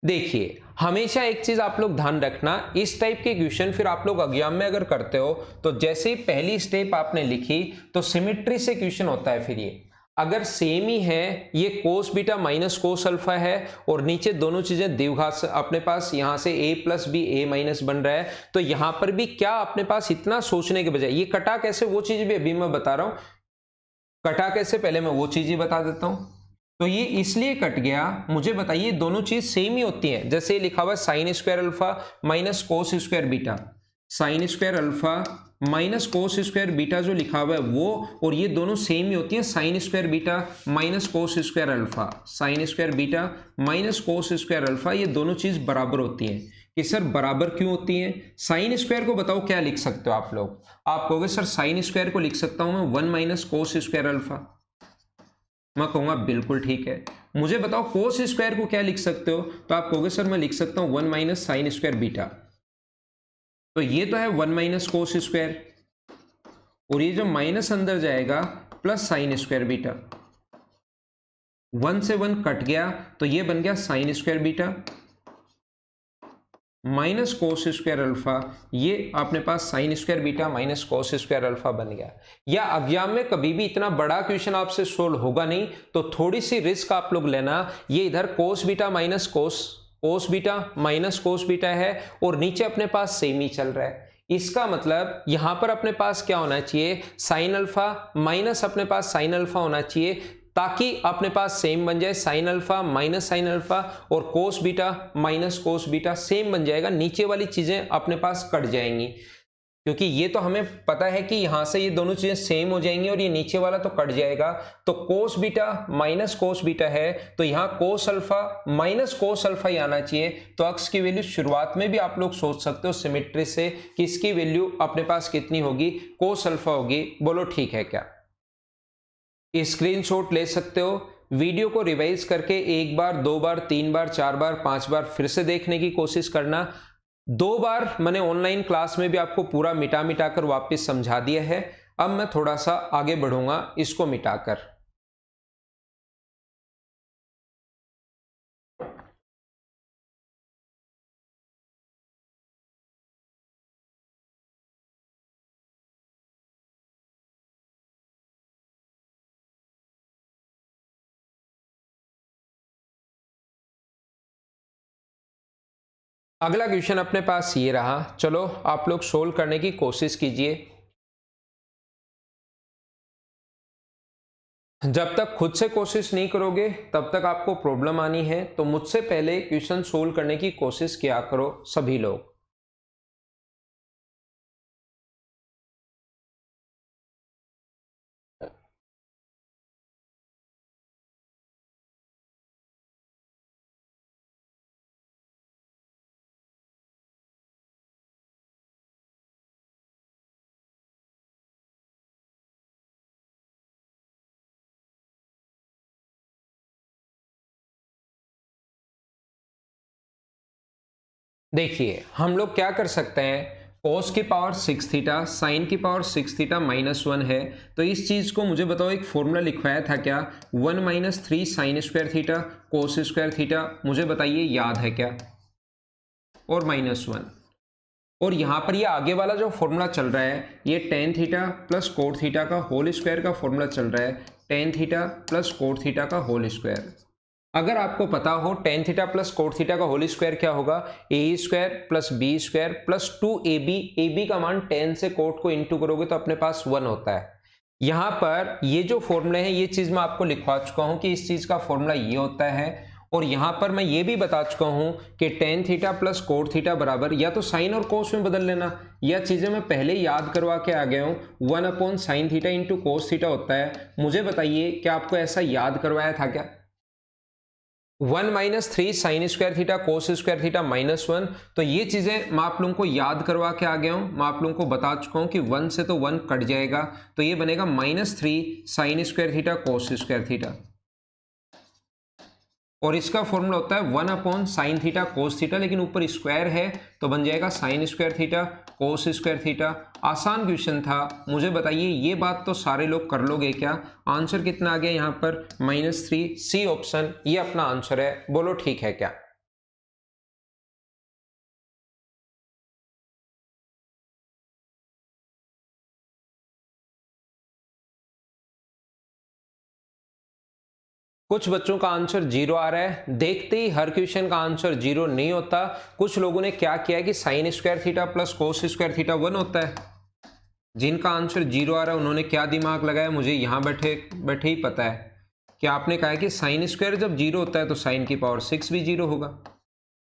देखिए हमेशा एक चीज आप लोग ध्यान रखना, इस टाइप के क्वेश्चन फिर आप लोग एग्जाम में अगर करते हो तो जैसे ही पहली स्टेप आपने लिखी तो सिमेट्री से क्वेश्चन होता है, फिर ये अगर सेम ही है, ये कोस बीटा माइनस कोस अल्फा है और नीचे दोनों चीजें द्विघात अपने पास यहां से a plus b a minus बन रहा है, तो यहां पर भी क्या अपने पास इतना सोचने के बजाय ये कटा कैसे, वो चीज भी अभी मैं बता रहा हूं। कटा कैसे, पहले मैं वो चीज ही बता देता हूं। तो ये इसलिए कट गया, मुझे बताइए दोनों चीज सेम ही होती हैं। जैसे ये लिखा हुआ है sine square alpha minus cos square beta, sign square alpha minus cos square beta जो लिखा हुआ है वो, और ये दोनों सेम ही होती हैं। Sine square beta minus cos square alpha, sign square beta minus cos square alpha, ये दोनों चीज बराबर होती हैं। कि सर बराबर क्यों होती हैं? साइन स्क्वायर को बताओ क्या लिख सकते हो आप लोग? आप कहोगे सर साइन स्क्वायर को लिख सकता हूं मैं 1 माइनस कोस स्क्वायर अल्फा। मैं कहूंगा बिल्कुल ठीक है। मुझे बताओ कोस स्क्वायर को क्या लिख सकते हो? तो आप कहोगे सर मैं लिख सकता हूं 1 माइनस साइन स्क्वायर बीटा। तो ये तो है 1 माइनस कोस स्क्वायर, और ये जो माइनस अंदर जाएगा प्लस साइन स्क्वायर बीटा, 1 से 1 कट गया तो ये बन गया sine square beta minus cos square alpha, ये अपने पास sine square beta minus cos square alpha बन गया। या एग्जाम में कभी भी इतना बड़ा क्वेश्चन आपसे सोल्व होगा नहीं, तो थोड़ी सी रिस्क आप लोग लेना। ये इधर कोस beta minus cos beta minus cos beta है और नीचे अपने पास सेम ही चल रहा है। इसका मतलब यहां पर अपने पास क्या होना चाहिए, साइन अल्फा माइनस अपने पास साइन अल्फा होना चाहिए, ताकि अपने पास सेम बन जाए। Sine alpha minus sine alpha और cos beta minus cos beta same बन जाएगा, नीचे वाली चीजें अपने पास कट जाएंगी। क्योंकि ये तो हमें पता है कि यहां से ये दोनों चीजें सेम हो जाएंगी और ये नीचे वाला तो कट जाएगा। तो cos beta minus cos beta है, तो यहां cos alpha minus cos alpha ही आना चाहिए। तो अक्स की वैल्यू शुरुआत में भी आप लोग सोच सकते हो सिमेट्री से कि इसकी वैल्यू अपने पास कितनी होगी, कोस अल्फा होगी। बोलो ठीक है क्या? स्क्रीनशॉट ले सकते हो। वीडियो को रिवाइज करके एक बार, दो बार, तीन बार, चार बार, पांच बार फिर से देखने की कोशिश करना। दो बार मैंने ऑनलाइन क्लास में भी आपको पूरा मिटा मिटा कर वापस समझा दिया है। अब मैं थोड़ा सा आगे बढ़ूंगा इसको मिटाकर। अगला क्वेश्चन अपने पास ये रहा, चलो आप लोग सोल्व करने की कोशिश कीजिए। जब तक खुद से कोशिश नहीं करोगे तब तक आपको प्रॉब्लम आनी है, तो मुझसे पहले क्वेश्चन सोल्व करने की कोशिश किया करो सभी लोग। देखिए हम लोग क्या कर सकते हैं, cos की पावर 6 थीटा साइन की पावर 6 थीटा माइनस 1 है, तो इस चीज को मुझे बताओ एक फॉर्मूला लिखवाया था क्या, 1 minus 3 sign square theta cos square theta, मुझे बताइए याद है क्या? और माइनस 1, और यहां पर ये आगे वाला जो फॉर्मूला चल रहा है ये tan theta plus cot theta का होल स्क्वायर का फॉर्मूला चल रहा है, tan theta plus cot theta का होल स्क्वायर। अगर आपको पता हो tan theta plus cot theta का होल स्क्वायर क्या होगा, A square plus B square plus 2ab, A B का मान टेन से कोट को इंटू करोगे तो अपने पास 1 होता है। यहां पर ये जो फॉर्मूले हैं ये चीज मैं आपको लिखवा चुका हूं कि इस चीज का फॉर्मूला ये होता है, और यहां पर मैं ये भी बता चुका हूं कि ten theta plus cot theta बराबर या तो साइन और कोस में बदल लेना, या चीजें मैं पहले याद करवा के आ गया हूं, 1 upon sine theta into cos theta होता है। मुझे बताइए क्या आपको ऐसा याद करवाया था क्या? 1 minus 3 sign square theta cos square theta minus 1, तो ये चीजें मैं आप लोगों को याद करवा के आ गया हूं। मैं आप लोगों को बता चुका हूं कि 1 से तो 1 कट जाएगा, तो ये बनेगा minus 3 sign square theta cos square theta, और इसका फॉर्मूला होता है 1 upon sine theta cos theta, लेकिन ऊपर स्क्वायर है तो बन जाएगा sign square theta cos square theta. आसान क्वेश्चन था। मुझे बताइए ये बात तो सारे लोग कर लोगे क्या? आंसर कितना आ गया यहाँ पर, -3, सी ऑप्शन ये अपना आंसर है। बोलो ठीक है क्या? कुछ बच्चों का आंसर 0 आ रहा है। देखते ही हर क्वेश्चन का आंसर 0 नहीं होता। कुछ लोगों ने क्या किया है कि sign square theta plus cos square theta 1 होता है। जिनका आंसर 0 आ रहा है उन्होंने क्या दिमाग लगाया, मुझे यहाँ बैठे बैठे ही पता है कि आपने कहा है कि साइन स्क्वायर जब 0 होता है तो साइन की पावर 6 भी 0 होगा,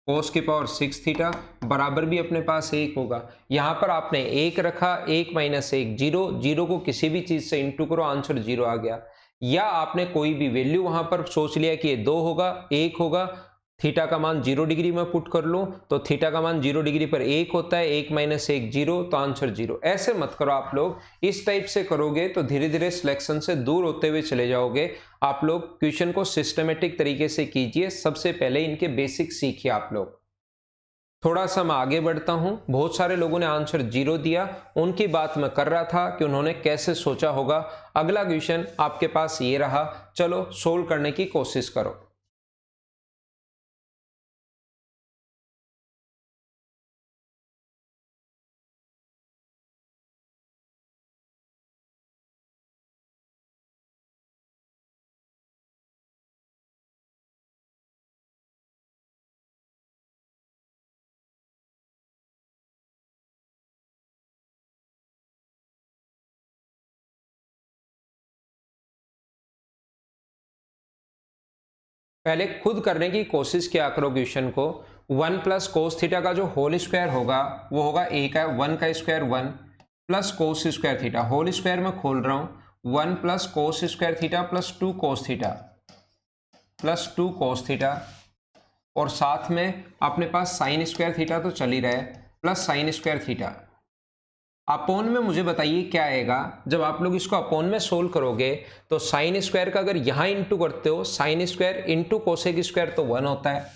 कोस की पावर 6 थीटा बराबर भी अपने पास 1 होगा। यहाँ पर आपने 1 रखा, 1 माइनस 1 0, 0 को किसी भी चीज से इंटू करो, आंसर 0 आ गया। या आपने कोई भी वैल्यू वहां पर सोच लिया कि ये 2 होगा, 1 होगा, थीटा का मान 0 डिग्री में पुट कर लो तो थीटा का मान 0 डिग्री पर 1 होता है, 1 माइनस 1 0, तो आंसर 0। ऐसे मत करो आप लोग, इस टाइप से करोगे तो धीरे धीरे सिलेक्शन से दूर होते हुए चले जाओगे। आप लोग क्वेश्चन को सिस्टमेटिक तरीके से कीजिए, सबसे पहले इनके बेसिक सीखिए आप लोग। थोड़ा सा मैं आगे बढ़ता हूं। बहुत सारे लोगों ने आंसर 0 दिया, उनकी बात मैं कर रहा था कि उन्होंने कैसे सोचा होगा। अगला क्वेश्चन आपके पास ये रहा, चलो सोल्व करने की कोशिश करो। पहले खुद करने की कोशिश किया करो क्वेश्चन को। 1 प्लस कोस थीटा का जो होल स्क्वायर होगा वो होगा a का 1 का square 1 plus cos square theta, whole square में खोल रहा हूं, 1 plus cos square theta plus 2 cos theta plus 2 cos theta, और साथ में अपने पास साइन स्क्वायर थीटा तो चल ही रहा है, plus sign square theta. Upon में मुझे बताइए क्या आएगा जब आप लोग इसको अपोन में सोल्व करोगे। तो साइन स्क्वायर का अगर यहां इंटू करते हो, sine square into cosec square तो 1 होता है,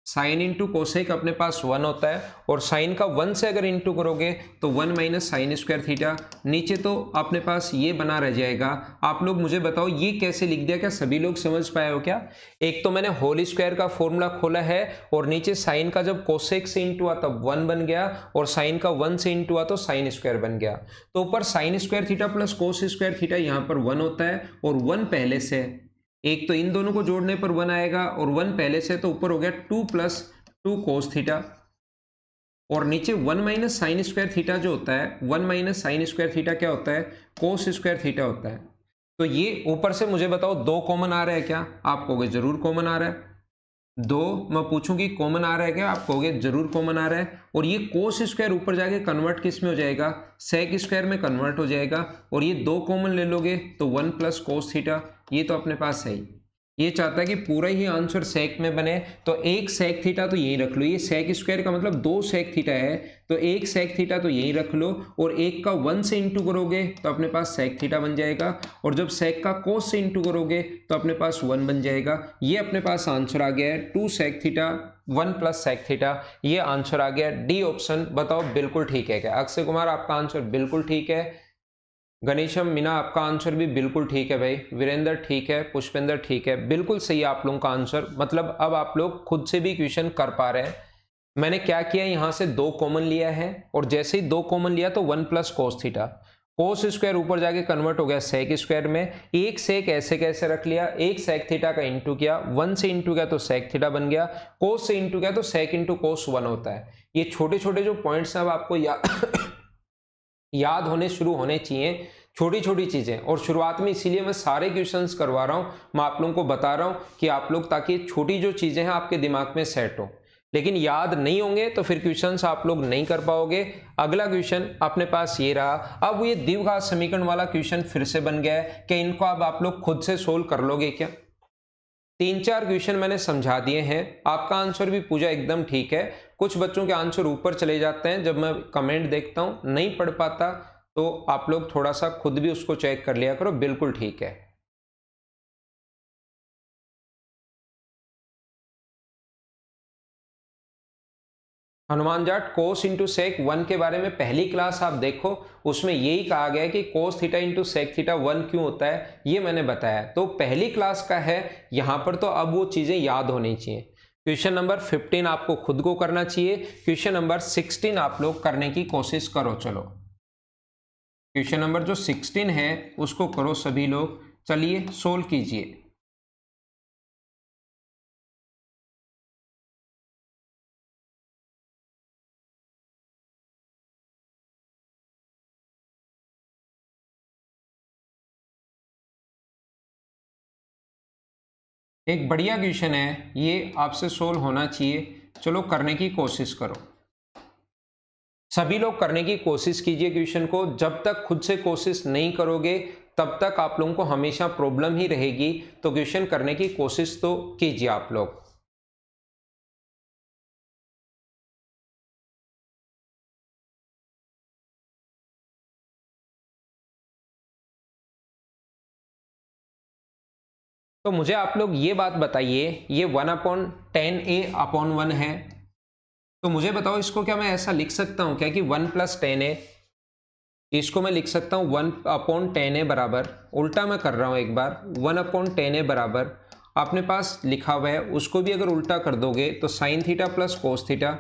साइन इंटू कोसेक अपने पास 1 होता है, और साइन का 1 से अगर इंटू करोगे तो 1 माइनस साइन स्क्वायर थीटा, नीचे तो अपने पास ये बना रह जाएगा। आप लोग मुझे बताओ ये कैसे लिख दिया, क्या सभी लोग समझ पाए हो क्या? एक तो मैंने होल स्क्वायर का फॉर्मूला खोला है, और नीचे साइन का जब कोसेक से इंटू हुआ तब 1 बन गया, और साइन का 1 से इंटू हुआ तो साइन स्क्वायर बन गया। तो ऊपर sign square theta plus cos square theta यहाँ पर 1 होता है, और 1 पहले से है, एक तो इन दोनों को जोड़ने पर 1 आएगा, और 1 पहले से तो ऊपर हो गया 2 प्लस 2 कोस थीटा, और नीचे 1 माइनस साइन स्क्वायर थीटा जो होता है, 1 माइनस साइन स्क्वायर थीटा क्या होता है, कोस स्क्वायर थीटा होता है। तो ये ऊपर से मुझे बताओ 2 कॉमन आ रहा है क्या? आप कहोगे जरूर कॉमन आ रहा है। 2 मैं पूछूंगी कॉमन आ रहा है क्या? आप कहोगे जरूर कॉमन आ रहा है। और ये कोस स्क्वायर ऊपर जाके कन्वर्ट किस में हो जाएगा, सेक स्क्वायर में कन्वर्ट हो जाएगा, और ये 2 कॉमन ले लोगे तो 1 प्लस कोस थीटा, ये तो अपने पास है ही। ये चाहता है कि पूरा ही आंसर सेक में बने, तो एक सेक थीटा तो यही रख लो, ये सेक स्क्वायर का मतलब 2 सेक थीटा है, तो एक सेक थीटा तो यही रख लो, और एक का 1 से इंटू करोगे तो अपने पास सेक थीटा बन जाएगा, और जब सेक का कोस से इंटू करोगे तो अपने पास 1 बन जाएगा। ये अपने पास आंसर आ गया है 2 sec theta 1 plus sec theta, ये आंसर आ गया डी ऑप्शन। बताओ बिल्कुल ठीक है क्या? अक्षय कुमार आपका आंसर बिल्कुल ठीक है, गणेशम मीना आपका आंसर भी बिल्कुल ठीक है भाई, वीरेंद्र ठीक है, पुष्पेंद्र ठीक है, बिल्कुल सही है आप लोगों का आंसर। मतलब अब आप लोग खुद से भी क्वेश्चन कर पा रहे हैं। मैंने क्या किया, यहां से 2 कॉमन लिया है, और जैसे ही 2 कॉमन लिया तो 1 plus cos theta, cos square ऊपर जाके कन्वर्ट हो गया सेक स्क्वायर में, एक सेक ऐसे कैसे रख लिया, एक सेक थीटा का इंटू किया, 1 से इंटू किया तो सेक थीटा बन गया, कोस से इंटू किया तो सेक इंटू कोस 1 होता है। ये छोटे छोटे जो पॉइंट्स हैं अब आपको याद होने शुरू होने चाहिए, छोटी छोटी चीजें। और शुरुआत में इसीलिए मैं सारे क्वेश्चंस करवा रहा हूं, मैं आप लोगों को बता रहा हूं कि आप लोग, ताकि छोटी जो चीजें हैं आपके दिमाग में सेट हो। लेकिन याद नहीं होंगे तो फिर क्वेश्चंस आप लोग नहीं कर पाओगे। अगला क्वेश्चन अपने पास ये रहा। अब ये द्विघात समीकरण वाला क्वेश्चन फिर से बन गया है कि इनको अब आप लोग खुद से सोल्व कर लोगे क्या? 3-4 क्वेश्चन मैंने समझा दिए हैं, आपका आंसर भी पूजा एकदम ठीक है। कुछ बच्चों के आंसर ऊपर चले जाते हैं, जब मैं कमेंट देखता हूं नहीं पढ़ पाता, तो आप लोग थोड़ा सा खुद भी उसको चेक कर लिया करो, बिल्कुल ठीक है। हनुमान जाट कोस इंटू सेक 1 के बारे में पहली क्लास आप देखो, उसमें यही कहा गया है कि cos theta into sec theta 1 क्यों होता है, ये मैंने बताया। तो पहली क्लास का है, यहां पर तो अब वो चीजें याद होनी चाहिए। क्वेश्चन नंबर 15 आपको खुद को करना चाहिए, क्वेश्चन नंबर 16 आप लोग करने की कोशिश करो। चलो क्वेश्चन नंबर जो 16 है उसको करो सभी लोग, चलिए सोल्व कीजिए। एक बढ़िया क्वेश्चन है, ये आपसे सोल्व होना चाहिए। चलो करने की कोशिश करो, सभी लोग करने की कोशिश कीजिए क्वेश्चन को। जब तक खुद से कोशिश नहीं करोगे तब तक आप लोगों को हमेशा प्रॉब्लम ही रहेगी। तो क्वेश्चन करने की कोशिश तो कीजिए आप लोग। तो मुझे आप लोग ये बात बताइए, ये 1/10a/1 है, तो मुझे बताओ इसको क्या मैं ऐसा लिख सकता हूं क्या कि 1+10a, इसको मैं लिख सकता हूं 1/10a बराबर, उल्टा मैं कर रहा हूं एक बार, 1/10a बराबर आपने पास लिखा हुआ है, उसको भी अगर उल्टा कर दोगे तो sign theta plus cos theta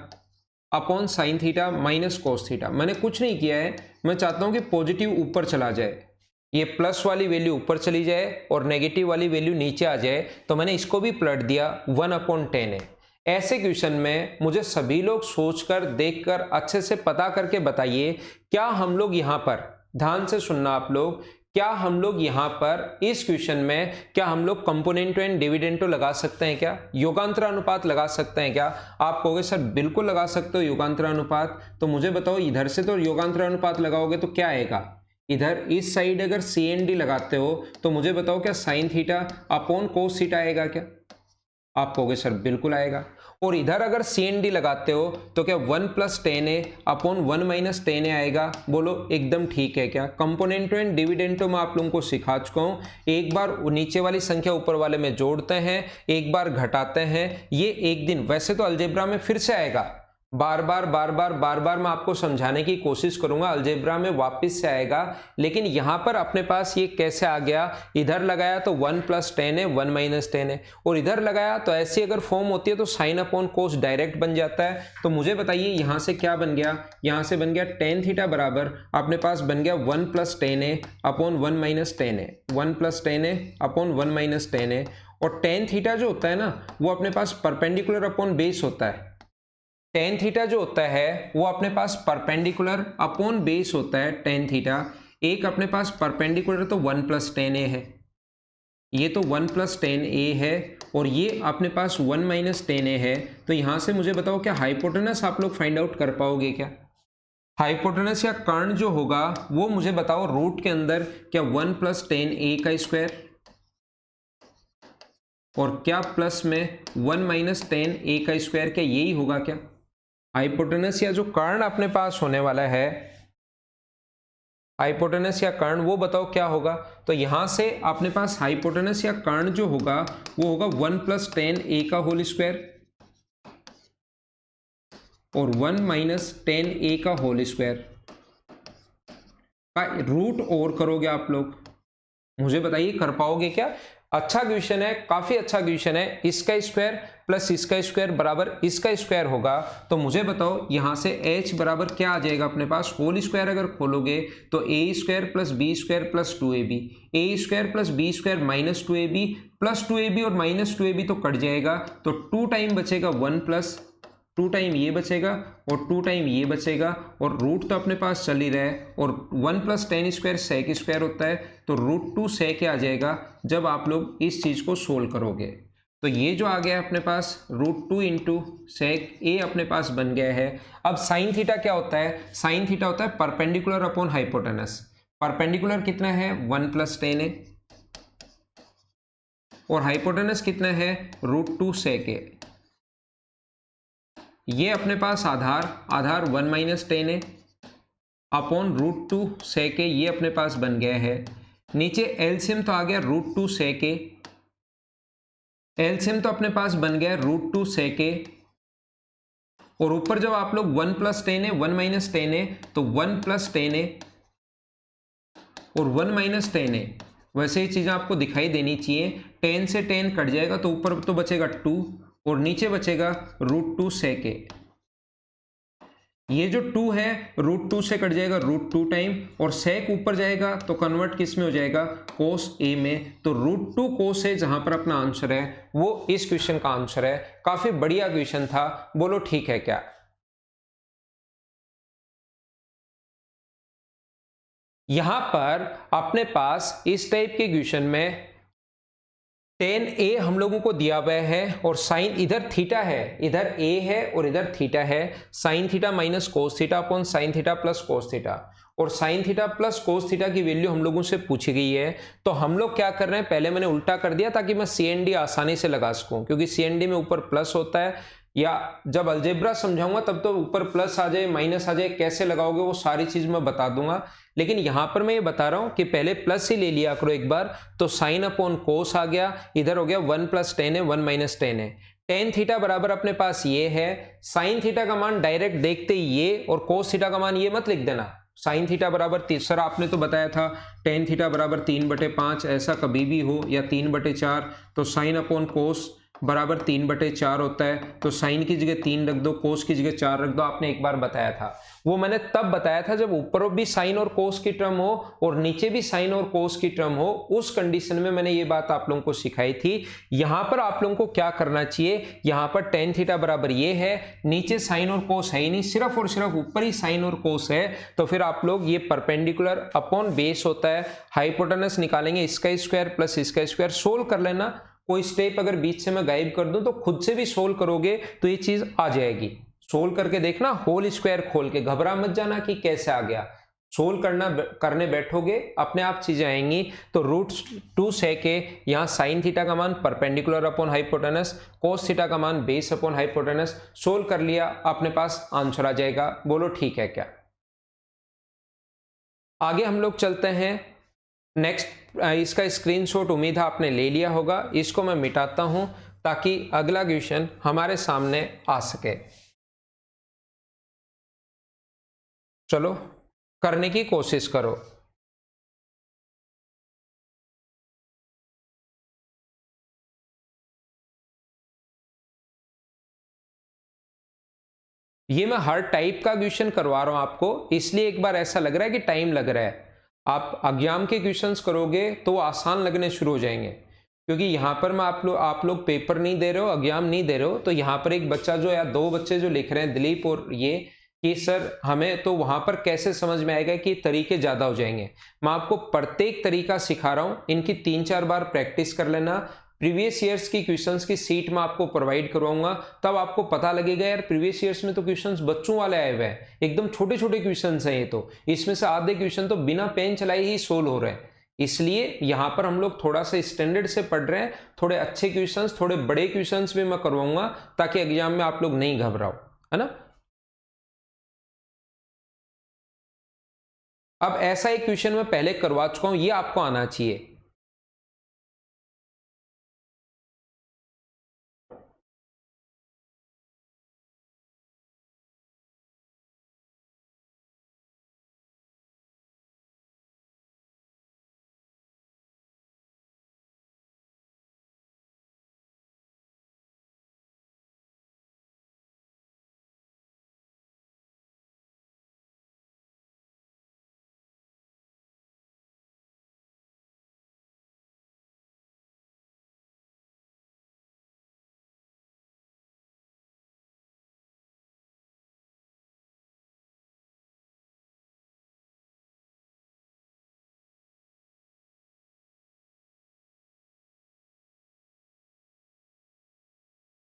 upon sine theta minus cos theta. मैंने कुछ नहीं किया है, मैं चाहता हूं कि पॉजिटिव ऊपर चला जाए, ये प्लस वाली वैल्यू ऊपर चली जाए और नेगेटिव वाली वैल्यू नीचे आ जाए, तो मैंने इसको भी पलट दिया 1/10 है। ऐसे क्वेश्चन में मुझे सभी लोग सोचकर देखकर अच्छे से पता करके बताइए, क्या हम लोग यहां पर, ध्यान से सुनना आप लोग, क्या हम लोग यहां पर इस क्वेश्चन में क्या हम लोग कंपोनेंटो एंड डिविडेंडो लगा सकते हैं क्या, योगांतर अनुपात लगा सकते हैं क्या? आप कहोगे सर बिल्कुल लगा सकते हो योगांतर अनुपात। तो मुझे बताओ इधर से तो योगांतर अनुपात लगाओगे तो क्या आएगा, इधर इस साइड अगर सी एन डी लगाते हो तो मुझे बताओ क्या sine theta upon cos theta आएगा क्या? आप कहोगे सर बिल्कुल आएगा। और इधर अगर सी एन डी लगाते हो तो क्या 1+10a/1 - 10a आएगा? बोलो एकदम ठीक है क्या? कंपोनेंटो एंड डिविडेंडो में आप लोगों को सिखा चुका हूं, एक बार नीचे वाली संख्या ऊपर वाले में जोड़ते हैं, एक बार घटाते हैं, ये एक दिन वैसे तो अलजेब्रा में फिर से आएगा, बार बार मैं आपको समझाने की कोशिश करूंगा, अलजेब्रा में वापस से आएगा, लेकिन यहां पर अपने पास ये कैसे आ गया, इधर लगाया तो 1+10 है 1 - 10 है, और इधर लगाया तो ऐसी अगर फॉर्म होती है तो साइन अपॉन कोस डायरेक्ट बन जाता है। तो मुझे बताइए यहां से क्या बन गया, यहां से बन गया टेन थीटा बराबर अपने पास बन गया 1+10a/1 - 10a, 1+10a/1 - 10a। और टेन थीटा जो होता है ना वो अपने पास परपेंडिकुलर अपॉन बेस होता है, टेन थीटा जो होता है वो अपने पास परपेंडिकुलर अपॉन बेस होता है टेन थीटा। एक अपने पास परपेंडिकुलर तो 1+10a है, ये तो 1+10a है, और ये अपने पास 1 - 10a है। तो यहां से मुझे बताओ क्या हाइपोटेनस आप लोग फाइंड आउट कर पाओगे क्या? हाइपोटेनस या कर्ण जो होगा वो मुझे बताओ रूट के अंदर क्या 1+10a का स्क्वायर और क्या प्लस में 1 - 10a का स्क्वायर, क्या यही होगा क्या? हाइपोटेनस या जो कर्ण अपने पास होने वाला है, हाइपोटेनस या कर्ण वो बताओ क्या होगा? तो यहां से अपने पास हाइपोटेनस या कर्ण जो होगा वो होगा 1+10a का होल स्क्वायर और 1 - 10a का होल स्क्वायर का रूट और करोगे आप लोग, मुझे बताइए कर पाओगे क्या? अच्छा क्वेश्चन है, काफी अच्छा क्वेश्चन है। इसका स्क्वायर प्लस इसका स्क्वायर बराबर इसका स्क्वायर होगा, तो मुझे बताओ यहां से h बराबर क्या आ जाएगा अपने पास, होल स्क्वायर अगर खोलोगे तो a² plus b² plus 2ab, a² plus b² minus 2ab plus 2ab और माइनस 2ab तो कट जाएगा, तो 2 टाइम बचेगा 1 प्लस 2 टाइम ये बचेगा और 2 टाइम ये बचेगा, और रूट तो अपने पास चल ही रहा है, और 1+10² सेक स्क्वायर होता है, तो √2 सेक आ जाएगा जब आप लोग इस चीज को सोल्व करोगे। तो ये जो आ गया अपने पास √2 इंटू सेक ए अपने पास बन गया है। अब साइन थीटा क्या होता है? साइन थीटा होता है परपेंडिकुलर अपॉन हाइपोटेनस। परपेंडिकुलर कितना है 1+10 है और हाइपोटेनस कितना है √2 सेक ए। ये अपने पास आधार 1 - 10 है अपॉन √2 सेक ए, ये अपने पास बन गया है। नीचे एलसीएम तो आ गया √2 सेक ए, एलसीएम तो अपने पास बन गया √2 सेक ए, और ऊपर जब आप लोग 1+10 है 1 - 10 है तो 1+10 है और 1 - 10 है, वैसे ही चीज़ें आपको दिखाई देनी चाहिए। 10 से 10 कट जाएगा तो ऊपर तो बचेगा 2 और नीचे बचेगा √2 सेक ए। ये जो 2 है √2 से कट जाएगा √2 टाइम, और सेक ऊपर जाएगा तो कन्वर्ट किस में हो जाएगा कोस ए में, तो √2 कोस ए जहां पर अपना आंसर है वो इस क्वेश्चन का आंसर है। काफी बढ़िया क्वेश्चन था, बोलो ठीक है क्या? यहां पर अपने पास इस टाइप के क्वेश्चन में टेन ए हम लोगों को दिया हुआ है और साइन इधर थीटा है, इधर ए है और इधर थीटा है। Sine theta minus cos theta upon sine theta plus cos theta, और sine theta plus cos theta की वैल्यू हम लोगों से पूछी गई है। तो हम लोग क्या कर रहे हैं, पहले मैंने उल्टा कर दिया ताकि मैं CND आसानी से लगा सकूं, क्योंकि CND में ऊपर प्लस होता है, या जब अलजेब्रा समझाऊंगा तब तो ऊपर प्लस आ जाए माइनस आ जाए, कैसे लगाओगे वो सारी चीज मैं बता दूंगा। लेकिन यहां पर मैं ये बता रहा हूं कि पहले प्लस ही ले लिया करो एक बार, तो साइन अपॉन कोस आ गया, इधर हो गया 1 + 10 है, 1 - 10 है। टेन थीटा बराबर अपने पास ये है, साइन थीटा का मान डायरेक्ट देखते ही ये, और कोस थीटा का मान ये मत लिख देना। साइन थीटा बराबर सर आपने तो बताया था टेन थीटा बराबर 3/5, ऐसा कभी भी हो, या 3/4, तो साइन अपॉन कोस बराबर 3/4 होता है। तो साइन की जगह 3 रख दो, कोस की जगह 4 रख दो, आपने एक बार बताया था। वो मैंने तब बताया था जब ऊपर भी साइन और कोस की टर्म हो और नीचे भी साइन और कोस की टर्म हो, उस कंडीशन में मैंने ये बात आप लोगों को सिखाई थी। यहां पर आप लोगों को क्या करना चाहिए, यहां पर टेन थीटा बराबर ये है, नीचे साइन और कोस है ही नहीं, सिर्फ और सिर्फ ऊपर ही साइन और कोस है, तो फिर आप लोग ये परपेंडिकुलर अपॉन बेस होता है, हाइपोटेनस निकालेंगे, इसका स्क्वायर प्लस इसका स्क्वायर, सोल्व कर लेना। कोई स्टेप अगर बीच से मैं गायब कर दूं तो खुद से भी सोल्व करोगे तो ये चीज आ जाएगी। सोल्व करके देखना, होल स्क्वायर खोल के, घबरा मत जाना कि कैसे आ गया। सोल्व करने बैठोगे अपने आप चीजें आएंगी। तो √2 sec के यहाँ साइन थीटा का मान perpendicular upon hypotenuse, cos theta का मान बेस अपॉन हाइपोटेनस, सोल्व कर लिया, अपने पास आंसर आ जाएगा। बोलो ठीक है क्या? आगे हम लोग चलते हैं नेक्स्ट। इसका स्क्रीनशॉट उम्मीद है आपने ले लिया होगा, इसको मैं मिटाता हूं ताकि अगला क्वेश्चन हमारे सामने आ सके। चलो करने की कोशिश करो। ये मैं हर टाइप का क्वेश्चन करवा रहा हूं आपको, इसलिए एक बार ऐसा लग रहा है कि टाइम लग रहा है। आप एग्जाम के क्वेश्चंस करोगे तो आसान लगने शुरू हो जाएंगे, क्योंकि यहां पर मैं आप लोग पेपर नहीं दे रहे हो, एग्जाम नहीं दे रहे हो। तो यहां पर एक बच्चा जो, या दो बच्चे जो लिख रहे हैं, दिलीप और ये, कि सर हमें तो वहां पर कैसे समझ में आएगा कि तरीके ज्यादा हो जाएंगे। मैं आपको प्रत्येक तरीका सिखा रहा हूं, इनकी 3-4 बार प्रैक्टिस कर लेना। प्रीवियस ईयर्स की क्वेश्चंस की सीट में आपको प्रोवाइड करवाऊंगा, तब आपको पता लगेगा यार प्रीवियस ईयर्स में तो क्वेश्चंस बच्चों वाले आए हुए हैं, एकदम छोटे छोटे क्वेश्चंस हैं ये तो, इसमें से आधे क्वेश्चन तो बिना पेन चलाए ही सोल्व हो रहे हैं। इसलिए यहां पर हम लोग थोड़ा सा स्टैंडर्ड से पढ़ रहे हैं, थोड़े अच्छे क्वेश्चंस, थोड़े बड़े क्वेश्चंस भी मैं करवाऊंगा, ताकि एग्जाम में आप लोग नहीं घबराओ, है ना। अब ऐसा एक क्वेश्चन मैं पहले करवा चुका हूं, ये आपको आना चाहिए।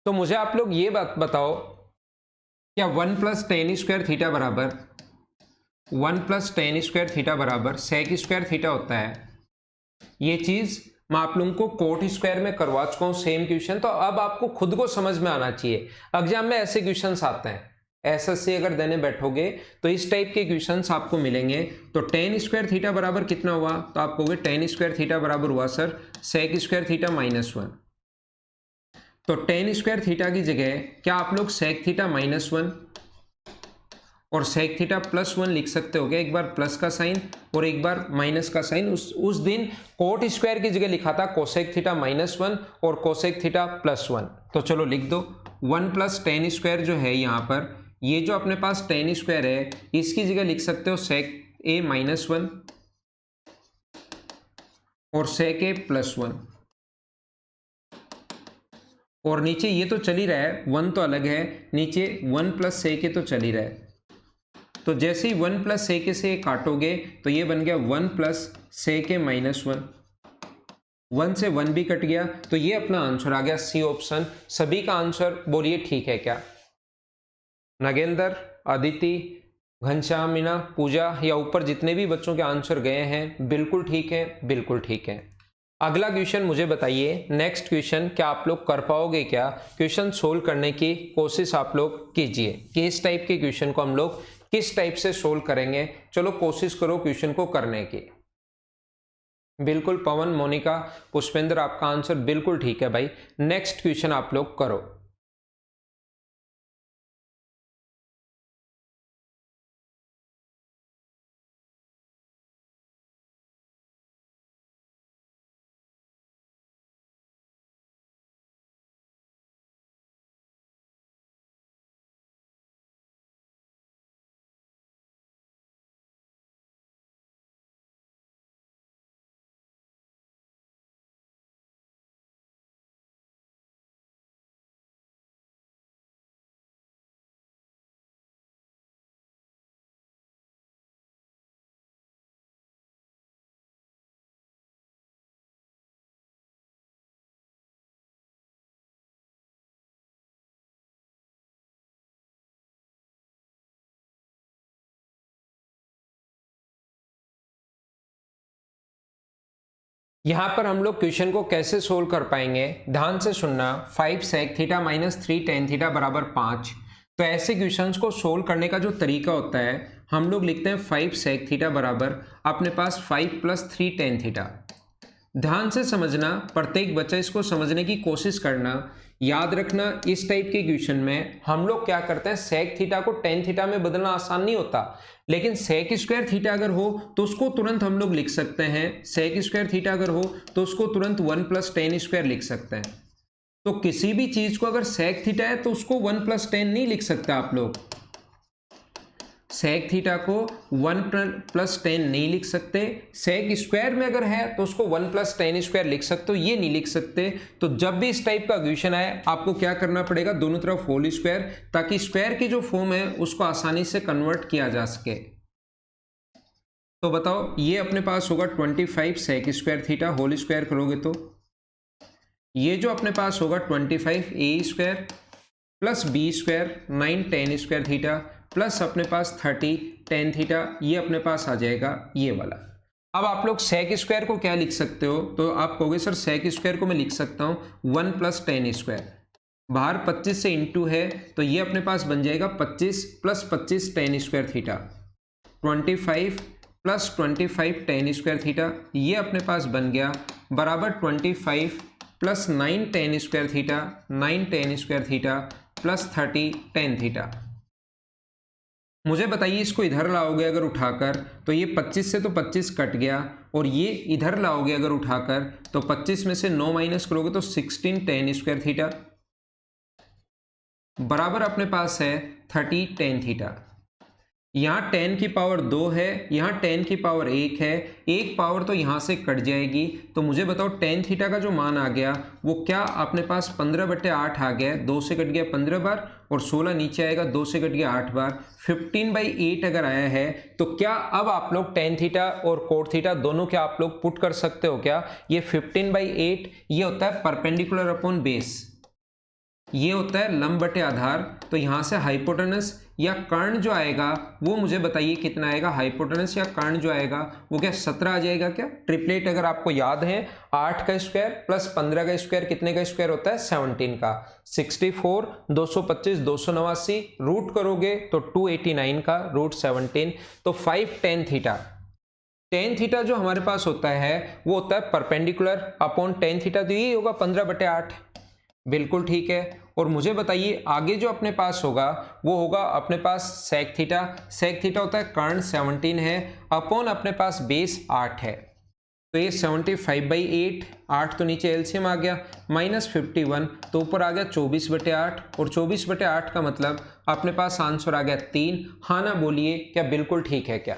तो मुझे आप लोग ये बात बताओ, क्या 1 + tan² थीटा बराबर 1 + tan² बराबर sec² थीटा होता है? ये चीज मैं आप लोगों को कोट स्क्वायर में करवा चुका हूं सेम क्वेश्चन। तो अब आपको खुद को समझ में आना चाहिए, एग्जाम में ऐसे क्वेश्चंस आते हैं, एसएससी अगर देने बैठोगे तो इस टाइप के क्वेश्चंस आपको मिलेंगे। तो tan² थीटा बराबर कितना हुआ, तो आप कहोगे tan² थीटा बराबर हुआ सर sec² थीटा -1। तो tan² थीटा की जगह क्या आप लोग sec थीटा -1 और sec थीटा +1 लिख सकते हो क्या? एक बार प्लस का साइन और एक बार माइनस का साइन। उस दिन कोट स्क्वायर की जगह लिखा था कोसेक थीटा -1 और कोसेक थीटा +1। तो चलो लिख दो 1 + tan² जो है यहाँ पर, ये जो अपने पास tan² है, इसकी जगह लिख सकते हो sec A -1 और sec A +1। और नीचे ये तो चल ही रहा है, 1 तो अलग है, नीचे 1 + sec A तो चल ही रहा है। तो जैसे ही 1 + sec A से काटोगे तो ये बन गया 1 + sec A -1। 1 से 1 भी कट गया, तो ये अपना आंसर आ गया सी ऑप्शन। सभी का आंसर बोलिए ठीक है क्या? नगेंद्र, अदिति, घनश्याम, मीना, पूजा या ऊपर जितने भी बच्चों के आंसर गए हैं बिल्कुल ठीक है, बिल्कुल ठीक है। अगला क्वेश्चन मुझे बताइए, नेक्स्ट क्वेश्चन क्या आप लोग कर पाओगे क्या? क्वेश्चन सोल्व करने की कोशिश आप लोग कीजिए कि इस टाइप के क्वेश्चन को हम लोग किस टाइप से सोल्व करेंगे। चलो कोशिश करो क्वेश्चन को करने की। बिल्कुल पवन, मोनिका, पुष्पेंद्र, आपका आंसर बिल्कुल ठीक है भाई। नेक्स्ट क्वेश्चन आप लोग करो। यहां पर हम लोग क्वेश्चन को कैसे सोल्व कर पाएंगे, ध्यान से सुनना। 5 sec theta minus 3 tan theta बराबर 5। तो ऐसे क्वेश्चंस को सोल्व करने का जो तरीका होता है, हम लोग लिखते हैं 5 sec थीटा बराबर अपने पास 5 प्लस 3 tan थीटा। ध्यान से समझना, प्रत्येक बच्चा इसको समझने की कोशिश करना। याद रखना, इस टाइप के क्वेश्चन में हम लोग क्या करते हैं, सेक थीटा को टेन थीटा में बदलना आसान नहीं होता, लेकिन सेक स्क्वायर थीटा अगर हो तो उसको तुरंत हम लोग लिख सकते हैं। सेक स्क्वायर थीटा अगर हो तो उसको तुरंत 1 प्लस टेन स्क्वायर लिख सकते हैं। तो किसी भी चीज को अगर सेक थीटा है तो उसको 1 प्लस टेन नहीं लिख सकते आप लोग। सेक थीटा को 1 प्लस टेन नहीं लिख सकते। सेक स्क्वायर में अगर है तो उसको 1 प्लस टेन स्क्वायर लिख सकते हो, ये नहीं लिख सकते। तो जब भी इस टाइप का क्वेश्चन आए आपको क्या करना पड़ेगा, दोनों तरफ होल स्क्वायर, ताकि स्क्वायर की जो फॉर्म है उसको आसानी से कन्वर्ट किया जा सके। तो बताओ, ये अपने पास होगा 25 sec square theta, whole square करोगे तो ये जो अपने पास होगा 25 A square plus B square 9 tan square theta plus अपने पास 30 टेन थीटा, ये अपने पास आ जाएगा ये वाला। अब आप लोग सेक स्क्वायर को क्या लिख सकते हो, तो आप कहोगे सर सेक स्क्वायर को मैं लिख सकता हूँ 1 प्लस टेन स्क्वायर। बाहर 25 से इंटू है तो ये अपने पास बन जाएगा 25 plus 25 ten square theta, 25 plus 25 ten square theta, ये अपने पास बन गया बराबर 25 plus 9 tan square theta, 9 tan square theta plus 30 tan theta. मुझे बताइए, इसको इधर लाओगे अगर उठाकर तो ये 25 से तो 25 कट गया, और ये इधर लाओगे अगर उठाकर तो 25 में से 9 माइनस करोगे तो 16 टेन स्क्वायर थीटा बराबर अपने पास है 30 टेन थीटा। यहाँ टेन की पावर 2 है, यहाँ टेन की पावर 1 है, एक पावर तो यहाँ से कट जाएगी। तो मुझे बताओ टेन थीटा का जो मान आ गया वो क्या अपने पास 15/8 आ गया, 2 से कट गया 15 बार और 16 नीचे आएगा, 2 से कट गया 8 बार, 15/8 अगर आया है तो क्या अब आप लोग टेन थीटा और कोट थीटा दोनों क्या आप लोग पुट कर सकते हो क्या? ये 15/8 ये होता है परपेंडिकुलर अपॉन बेस, ये होता है लंब बटे आधार। तो यहां से हाइपोटेनस या कर्ण जो आएगा वो मुझे बताइए कितना आएगा, हाइपोटेनस या कर्ण जो आएगा वो क्या 17 आ जाएगा क्या? ट्रिपलेट अगर आपको याद है, 8 का स्क्वायर प्लस 15 का स्क्वायर कितने का स्क्वायर होता है? 17 का। 64, 225, 289 रूट करोगे तो 289 का रूट 17, तो 5 टेन थीटा। टेन थीटा जो हमारे पास होता है वो होता है परपेंडिकुलर अपॉन टेन थीटा, तो यही होगा 15/8। बिल्कुल ठीक है। और मुझे बताइए आगे जो अपने पास होगा वो होगा अपने पास सेक थीटा। सेक थीटा होता है कर्ण 17 है अपॉन अपने पास बेस 8 है, तो ये 75/8, 8 तो नीचे एलसीएम आ गया, माइनस 51 तो ऊपर आ गया 24/8, और 24/8 का मतलब अपने पास आंसर आ गया 3। हाँ ना बोलिए, क्या बिल्कुल ठीक है क्या?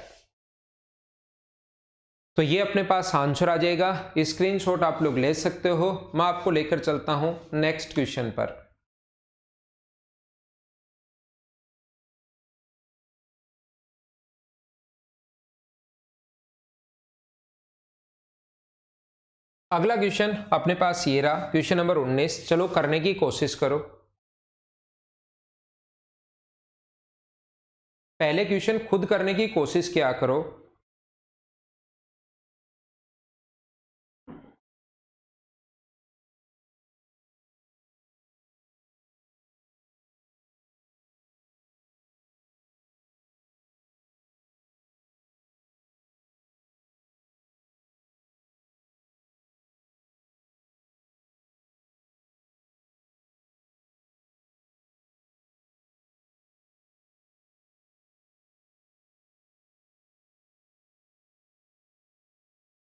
तो ये अपने पास आंसर आ जाएगा, स्क्रीनशॉट आप लोग ले सकते हो। मैं आपको लेकर चलता हूं नेक्स्ट क्वेश्चन पर। अगला क्वेश्चन अपने पास ये रहा, क्वेश्चन नंबर 19। चलो करने की कोशिश करो। पहले क्वेश्चन खुद करने की कोशिश किया करो।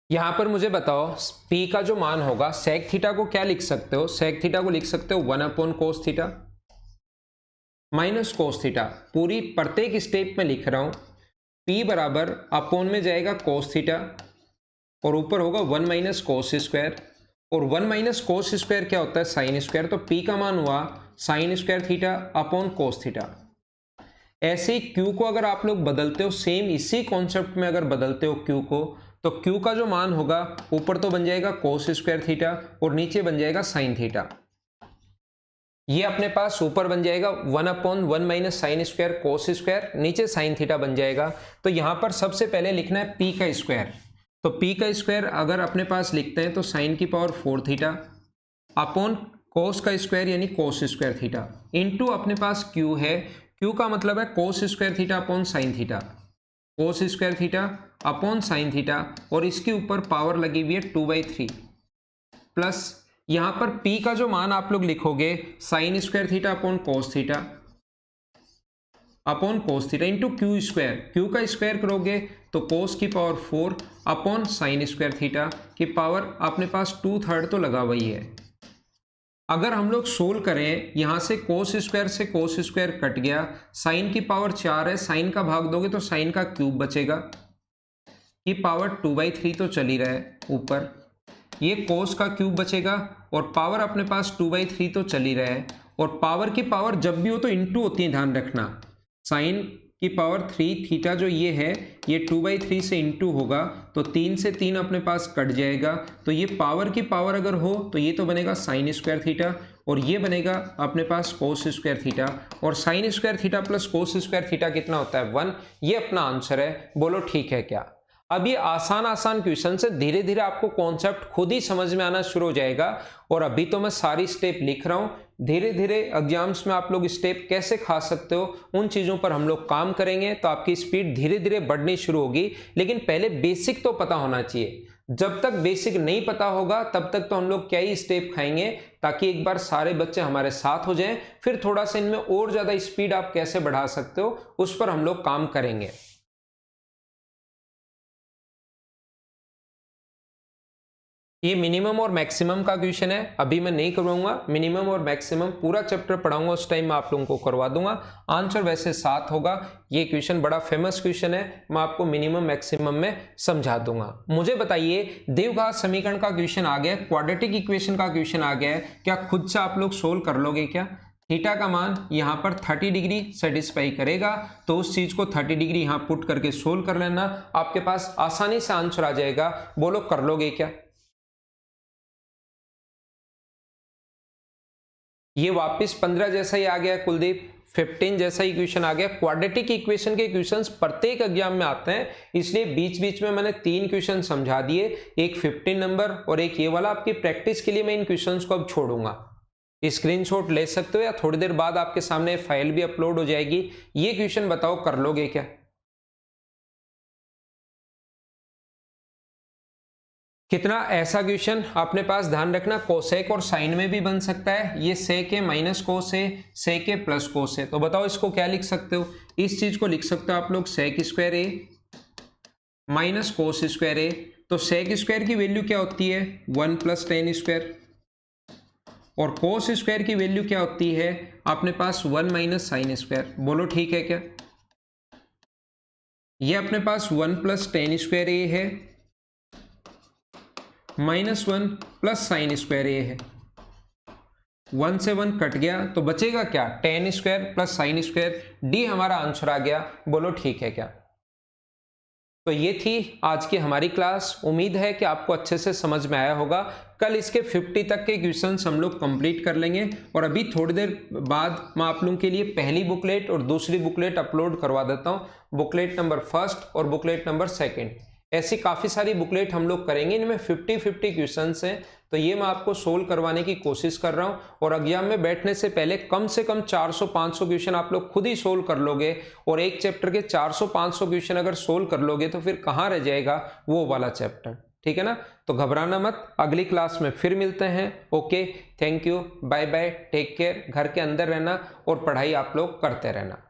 यहां पर मुझे बताओ P का जो मान होगा सेक थीटा को क्या लिख सकते हो? सेक थीटा को लिख सकते हो 1/cos theta minus cos theta. पूरी प्रत्येक स्टेप में लिख रहा हूं। P बराबर अपोन में जाएगा कोस थीटा और ऊपर होगा 1 माइनस कोस स्क्वायर, और 1 माइनस कोस स्क्वायर क्या होता है? Sine square. तो P का मान हुआ sign square theta upon cos theta. ऐसे ही Q को अगर आप लोग बदलते हो, सेम इसी कॉन्सेप्ट में अगर बदलते हो Q को, तो Q का जो मान होगा ऊपर तो बन जाएगा कोस स्क्वायर थीटा और नीचे बन जाएगा साइन थीटा। ये अपने पास ऊपर बन जाएगा 1/1 minus sine square cos square, नीचे साइन थीटा बन जाएगा। तो यहां पर सबसे पहले लिखना है P का स्क्वायर। तो P का स्क्वायर अगर अपने पास लिखते हैं तो साइन की पावर 4 थीटा अपॉन कोस का स्क्वायर यानी कोस स्क्वायर थीटा इनटू अपने पास Q है। Q का मतलब है कोस square theta upon sine theta, कोस square theta upon sine theta, और इसके ऊपर पावर लगी हुई है 2/3 प्लस यहां पर P का जो मान आप लोग लिखोगे साइन स्क्वायर थीटा अपॉन कोस थीटा अपॉन कोस theta into Q square. Q का स्क्वायर करोगे तो कोस की power 4 upon sine square theta की पावर अपने पास 2/3 तो लगा हुआ ही है। अगर हम लोग सोल्व करें, यहां से कोस स्क्वायर से कोस स्क्वायर कट गया, साइन की पावर 4 है, साइन का भाग दोगे तो साइन का क्यूब बचेगा की पावर 2/3 तो चल ही रहा है ऊपर, ये कोस का क्यूब बचेगा और पावर अपने पास 2/3 तो चल ही रहा है। और पावर की पावर जब भी हो तो इंटू होती है, ध्यान रखना। साइन की पावर 3 थीटा जो ये है ये 2/3 से इंटू होगा तो 3 से 3 अपने पास कट जाएगा, तो ये पावर की पावर अगर हो तो ये तो बनेगा साइन स्क्वायर थीटा और ये बनेगा अपने पास कोस स्क्वायर थीटा, और sign square theta plus cos square theta कितना होता है? 1। ये अपना आंसर है। बोलो ठीक है क्या? अब ये आसान आसान क्वेश्चन से धीरे धीरे आपको कॉन्सेप्ट खुद ही समझ में आना शुरू हो जाएगा। और अभी तो मैं सारी स्टेप लिख रहा हूं, धीरे धीरे एग्जाम्स में आप लोग स्टेप कैसे खा सकते हो उन चीजों पर हम लोग काम करेंगे, तो आपकी स्पीड धीरे धीरे बढ़नी शुरू होगी। लेकिन पहले बेसिक तो पता होना चाहिए। जब तक बेसिक नहीं पता होगा तब तक तो हम लोग क्या ही स्टेप खाएंगे, ताकि एक बार सारे बच्चे हमारे साथ हो जाएं, फिर थोड़ा सा इनमें और ज्यादा स्पीड आप कैसे बढ़ा सकते हो उस पर हम लोग काम करेंगे। ये मिनिमम और मैक्सिमम का क्वेश्चन है, अभी मैं नहीं करवाऊंगा। मिनिमम और मैक्सिमम पूरा चैप्टर पढ़ाऊंगा, उस टाइम मैं आप लोगों को करवा दूंगा। आंसर वैसे 7 होगा। ये क्वेश्चन बड़ा फेमस क्वेश्चन है, मैं आपको मिनिमम मैक्सिमम में समझा दूंगा। मुझे बताइए, द्विघात समीकरण का क्वेश्चन आ गया, क्वाड्रेटिक इक्वेशन का क्वेश्चन आ गया है, क्या खुद से आप लोग सोल्व कर लोगे क्या? थीटा का मान यहां पर 30 डिग्री सेटिस्फाई करेगा, तो उस चीज को 30 डिग्री यहां पुट करके सोल्व कर लेना, आपके पास आसानी से आंसर आ जाएगा। बोलो कर लोगे क्या? ये वापस 15 जैसा ही आ गया कुलदीप, 15 जैसा ही क्वेश्चन आ गया। क्वाड्रेटिक इक्वेशन के क्वेश्चंस प्रत्येक एग्जाम में आते हैं, इसलिए बीच बीच में मैंने 3 क्वेश्चन समझा दिए, एक 15 नंबर और एक ये वाला। आपकी प्रैक्टिस के लिए मैं इन क्वेश्चंस को अब छोड़ूंगा। स्क्रीनशॉट ले सकते हो या थोड़ी देर बाद आपके सामने फाइल भी अपलोड हो जाएगी। ये क्वेश्चन बताओ कर लोगे क्या? कितना ऐसा क्वेश्चन अपने पास ध्यान रखना, कोसेक और साइन में भी बन सकता है। ये सेक है माइनस कोस है, सेक है प्लस कोस है, तो बताओ इसको क्या लिख सकते हो? इस चीज को लिख सकते हो आप लोग सेक स्क्वायर ए माइनस कोस स्क्वायर ए। तो सेक स्क्वायर की वैल्यू क्या होती है? 1 + tan स्क्वायर, और कोस स्क्वायर की वैल्यू क्या होती है अपने पास? 1 - साइन स्क्वायर। बोलो ठीक है क्या? ये अपने पास 1 + tan स्क्वायर ए है -1 + साइन स्क्वायर ए है। 1 से 1 कट गया तो बचेगा क्या? tan square plus sine square. D हमारा आंसर आ गया। बोलो ठीक है क्या? तो ये थी आज की हमारी क्लास। उम्मीद है कि आपको अच्छे से समझ में आया होगा। कल इसके 50 तक के क्वेश्चंस हम लोग कंप्लीट कर लेंगे और अभी थोड़ी देर बाद मैं आप लोगों के लिए पहली बुकलेट और दूसरी बुकलेट अपलोड करवा देता हूँ। बुकलेट नंबर 1 और बुकलेट नंबर 2। ऐसी काफ़ी सारी बुकलेट हम लोग करेंगे, इनमें 50-50 क्वेश्चंस हैं। तो ये मैं आपको सोल्व करवाने की कोशिश कर रहा हूँ और एग्जाम में बैठने से कम 400-500 क्वेश्चन आप लोग खुद ही सोल्व कर लोगे। और एक चैप्टर के 400-500 क्वेश्चन अगर सोल्व कर लोगे तो फिर कहाँ रह जाएगा वो वाला चैप्टर। ठीक है ना? तो घबराना मत, अगली क्लास में फिर मिलते हैं। Okay, thank you, bye bye, take care. घर के अंदर रहना और पढ़ाई आप लोग करते रहना।